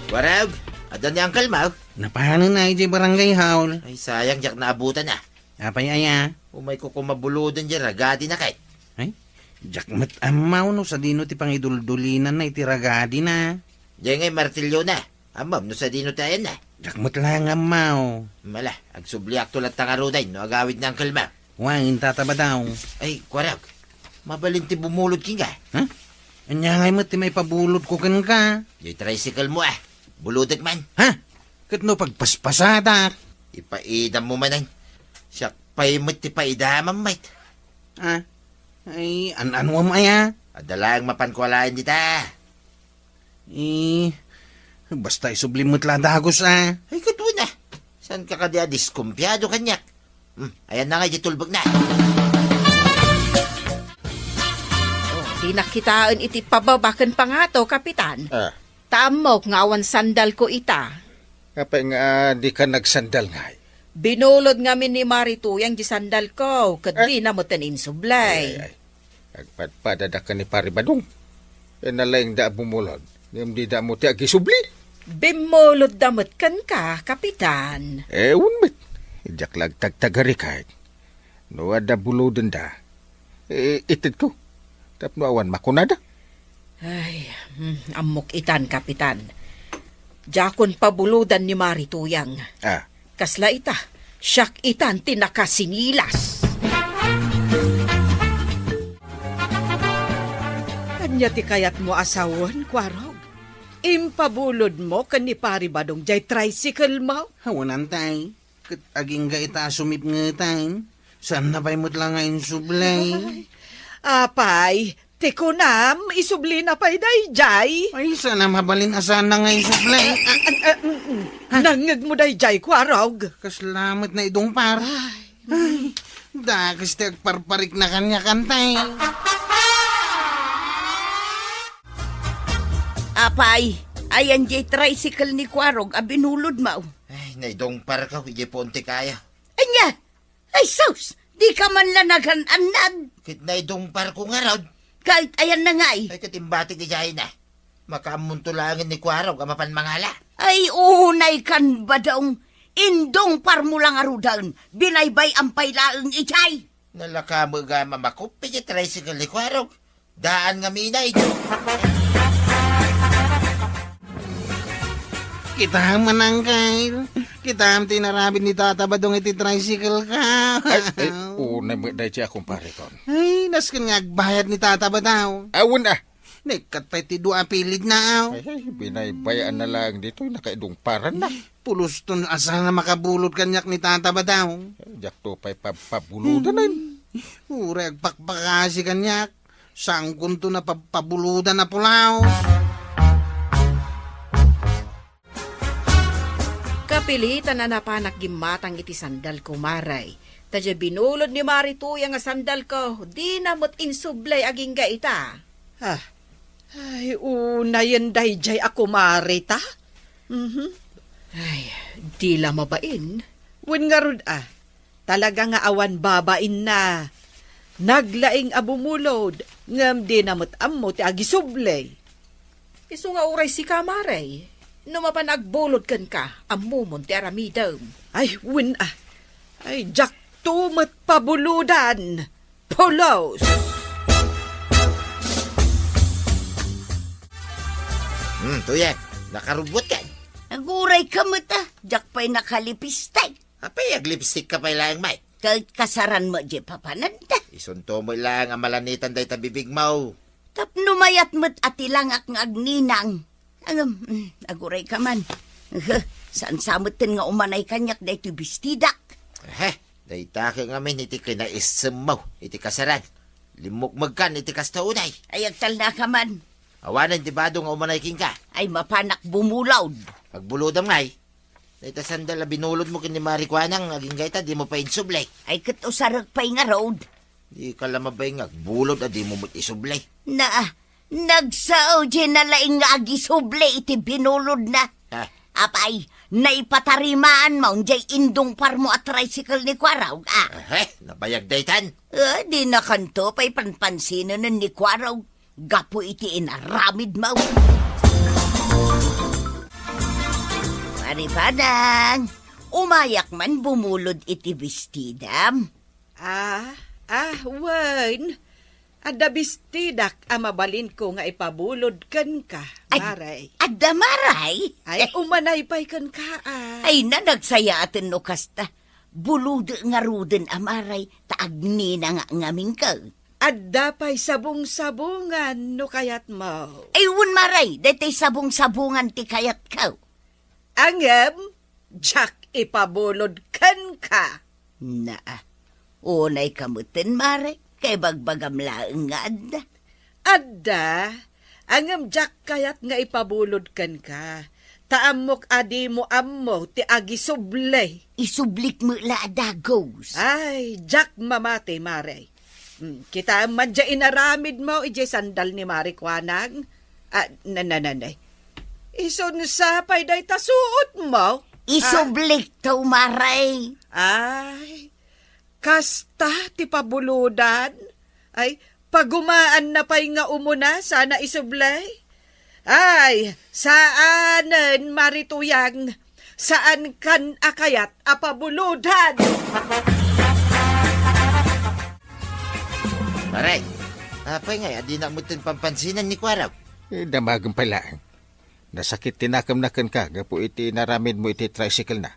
Warag, adan ni Uncle Mau. Napano na iti barangay haul. Ay, sayang jak naabutan na. Apay aya. Umay ko kumabuludan dyan, ragadi na kay. Ay, jakmat amaw no sa dino ti pangiduldulinan na iti ragadi na. Diyan ngay martilyo na. Amam, no sa dino tayo na. Jakmat lang amaw. Mala, agsubliak tulat tangaruday, no agawid na Uncle Mau. Wangin tataba daw. Ay, Warag, mabalinti bumulod king ka. Ha? Anya ngay mo ti may pabulot ko kan ka. Yung tricycle mo Buludag man. Ha? Kat no pagpaspasada. Ipaidam mo man siya pa'y mo't ipaidamam, mate. Ah, ay, ano mo maya? Adalang mapankwalain dita. Basta isublimot lang dagos Ay, katwa na. Saan ka kadya diskumpyado kanyak? Ayan na nga, tulbog na. Di nakitaan iti pababakan pa nga to, Kapitan. Ah, Tamok nga awan sandal ko ita. kapay nga di ka nagsandal nga. Binulod nga min ni Marituyang di sandal ko, kat di na mo tanin sublay. Ay. Agpadpada ka ni Pari Badong. E nalayang da bumulod. Di da mo ti agisubli. Bimulod damot kan ka, Kapitan. Unmet. Ijak lag tagtagari kahit. No ada bulodan da. Itid ko. Tapno awan makunada. Ay, amok itan, Kapitan. Jakon pabuludan ni Marituyang. Ah, Kasla ita, siyak itan tinakasinilas. Anya ti kayat mo asawan, Kwarog? Impabulod mo kan ni Pari Badong jay tricycle mo? Hawanan tay. Kat aging ga ita sumip nga tay. Saan na pa'y mo't lang ngayon sublay? Apay, tiko nam, isubli na pa'y day jay. Ay, sana mabalin asan na ngayon sublay. Nangag mo day jay, Kwarog. Kaslamat na idong par. Ay, dakas ti agparparik na kanya kantay. Apay, ayan jay tricycle ni Kwarog a binulod mo. Ay, naidong par ka, hindi po unti kaya. Anya, ay sus, di ka man lanagan anad. Kit naidong par ko nga raw. Kahit ayan na nga Ay, katimbati di jay na. Makamuntulangin ni Kwarog, amapan mangala. Ay, unay kan ba daw? Indong parmulang arudan, binaybay ang pailaang ichay. Nalakamuga mamakup, piti tricycle ni Kwarog. Daan nga minay. Kita manangkay. Kita tinarabin ni Tata Badong iti tricycle ka. unay mo day siya akong pare kon. Ay, naskan nga agbayad ni Tata Badaw. Awan ah. Nekat pa iti dua pilid na aw. Ay, binaybayan na lang dito. Nakaidong paran na. Pulos ton asa na makabulot kanyak ni Tata Badaw. Jak to pa'y pabuludan na yun. Ure agpakpakasi kanyak. Saan kunto na pabuludan na pulaw. Kapilitan na napanak gimatang iti sandal ko, Maray. Tadya binulod ni Marituyang nga sandal ko, di na mo't insublay aging ga ita. Ay, unayan day jay ako marita. Ay, di la mabain. Wen nga rod talaga nga awan babain na. Naglaing abumulod, ngam di namot ammo ti agisublay. Iso nga uray si Kamaray. No mapanagbulod kan ka, amumon ti aramidam. Ay, wen ay, jak tumat pabuludan. Polos! Tuyan, nakarubot kan. Naguray ka mo ta, jak pa'y nakalipistay. Apay, aglipstick ka pa ilang, Mike. Kahit kasaran mo di papananda. Isunto mo lang ang malanitan day tabibig mo. Tapno mayat mo't atilangak ng agninang. Aguray ka man. Saan samutin nga umanay kanyak da ito bistidak. Day taka nga min iti kinaisem mo, iti kasaran. Limukmag kan iti kastaunay. Ay agtal na ka man. Awanan di bado nga umanay king ka. Ay mapanak bumulawd. Pagbulodam ngay. Dahita sandal na binulod mo kini Marikwanang, aging gaita, di mo pa insublay. Ay kat usarag pa'y nga road. Di ka lamabay nga, bulod, di mo mo't isublay. Nagsao dyan na laing nga agisuble iti binulod na. Apay, naipatarimaan mo, jay indong parmo at tricycle ni Kwaraw. Nabayag daytan. Di na kanto, pa'y panpansino na ni Kwaraw. Gapo iti inaramid mo. Maripadang, umayak man bumulod iti bestidam. Wen. Adda bistidak mabalin ko nga ipabulod kan ka, Maray. Adda Maray? Ay, umanay pa'y kan ka, Ay na nagsaya atin no kasta. Bulud nga ruden Maray, taagni na nga ngaming ka. Adda pa'y sabong-sabungan no kayat mo. Ay wun Maray, datay sabong-sabungan ti kayat ka. Angem, jak ipabulod kan ka. Naa, unay kamutin, Mare, kay bagbagam laeng nga adda. Adda, angam jak kayat nga ipabulod kan ka. Taamok adi mo ammo ti agisublay. Isublik mo la adagos. Ay, jak mamate, Mare. Kita man dya inaramid mo, ije sandal ni Mare Kwanag. Nananay. Ison sapay day tasuot mo. Isublik to, Maray. Ay, kasta ti pabuludan. Ay, pagumaan na pa'y nga umuna, sana isublay. Ay, saanen marituyang, saan kan akayat apabuludan. Maray, apay nga, adi na mo tin pampansinan ni Kwaraw. Damagang pala. Nasakit tinakam na kan ka, gapo iti naramid mo iti tricycle na.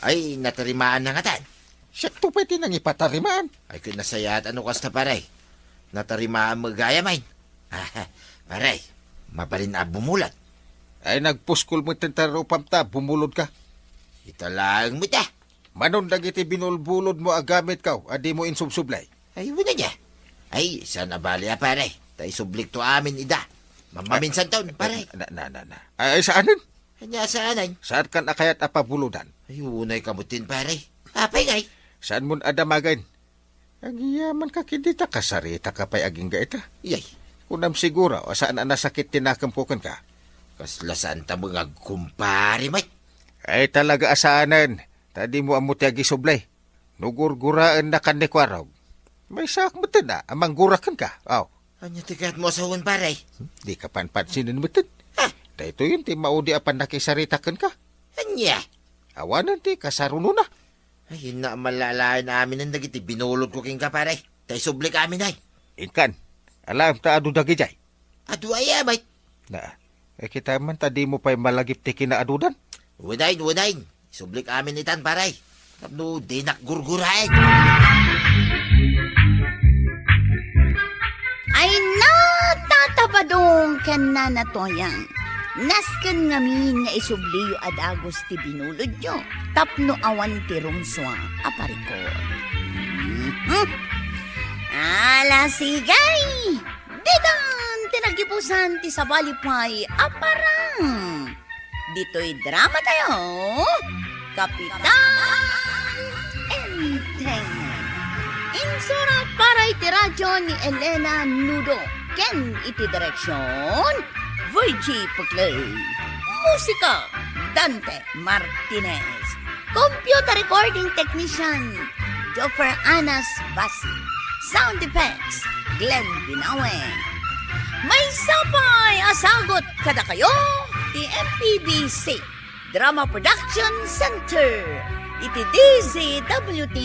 Ay, natarimaan na nga tan. Siya to pa iti nang ipatarimaan. Ay, kinasaya at ano kasta paray. Natarimaan mo gaya main. Paray, mabalin na bumulat. Ay nagpuskol mo tentaro pamta, bumulod ka. Italang mo ta. Manon dagiti binulbulod mo agamit ka, adi mo insubsublay. Ay, wala niya. Ay, saan nabali paray. Tay sublik to amin ida. Mamaminsan taon, paray. Na. Ay saanin? Kanya saanay. Saan kan akayat apabuludan? Ay, unay kamutin, paray. Apay ngay. Saan mo adamagin? Agiyaman ka kindita kasarita ka pa'y aging gaita. Iyay, Kunam siguro, o saan na nasakit tinakam ko kan ka? kaslasan ta mga kumpari, may. Ay talaga asanan. Tadi mo amo ti agisublay. Nugurguraan na kan ni Kwaraw. May sak mo na, amang gurakan ka. Aw, Anya tikat mo sa hun, paray. di ka panpansinin mo tin. Dahito yun, ti maudi apan nakisaritakan ka. Anya. Awanan ti kasaruno na. Ay, yun na malalain namin ang dagiti. Binulod ko king ka, paray. Tay sublik amin, ay. Inkan, alam ta adu dagi jay. Adu ay, may. Na, kita man tadi mo pa'y malagip ti kinaadudan. Wadain. Sublik amin itan, paray. Tapno, di nakgurgurain. Ay natatabadong kan na natoyang. Nasken ngamin nga isubliyo ad agos ti binulod nyo. Tapno awan ti rumswa aparikor. Ala sigay! Didan tinagipusan ti sabalipay aparang. Dito'y drama tayo. Kapitan Enteng. Insura para iti radyo ni Elena Nudo. Ken iti direksyon, Virgie Puglay. Musika, Dante Martinez. Computer recording technician, Joffer Anas Basi. Sound effects, Glenn Binawe. May sapay asagot kada kayo, ti MPBC Drama Production Center. Iti DZWT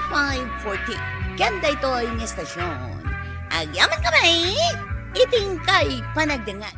540. Kanda ito'y ng estasyon. Agyaman kami, iting kay panagdangan.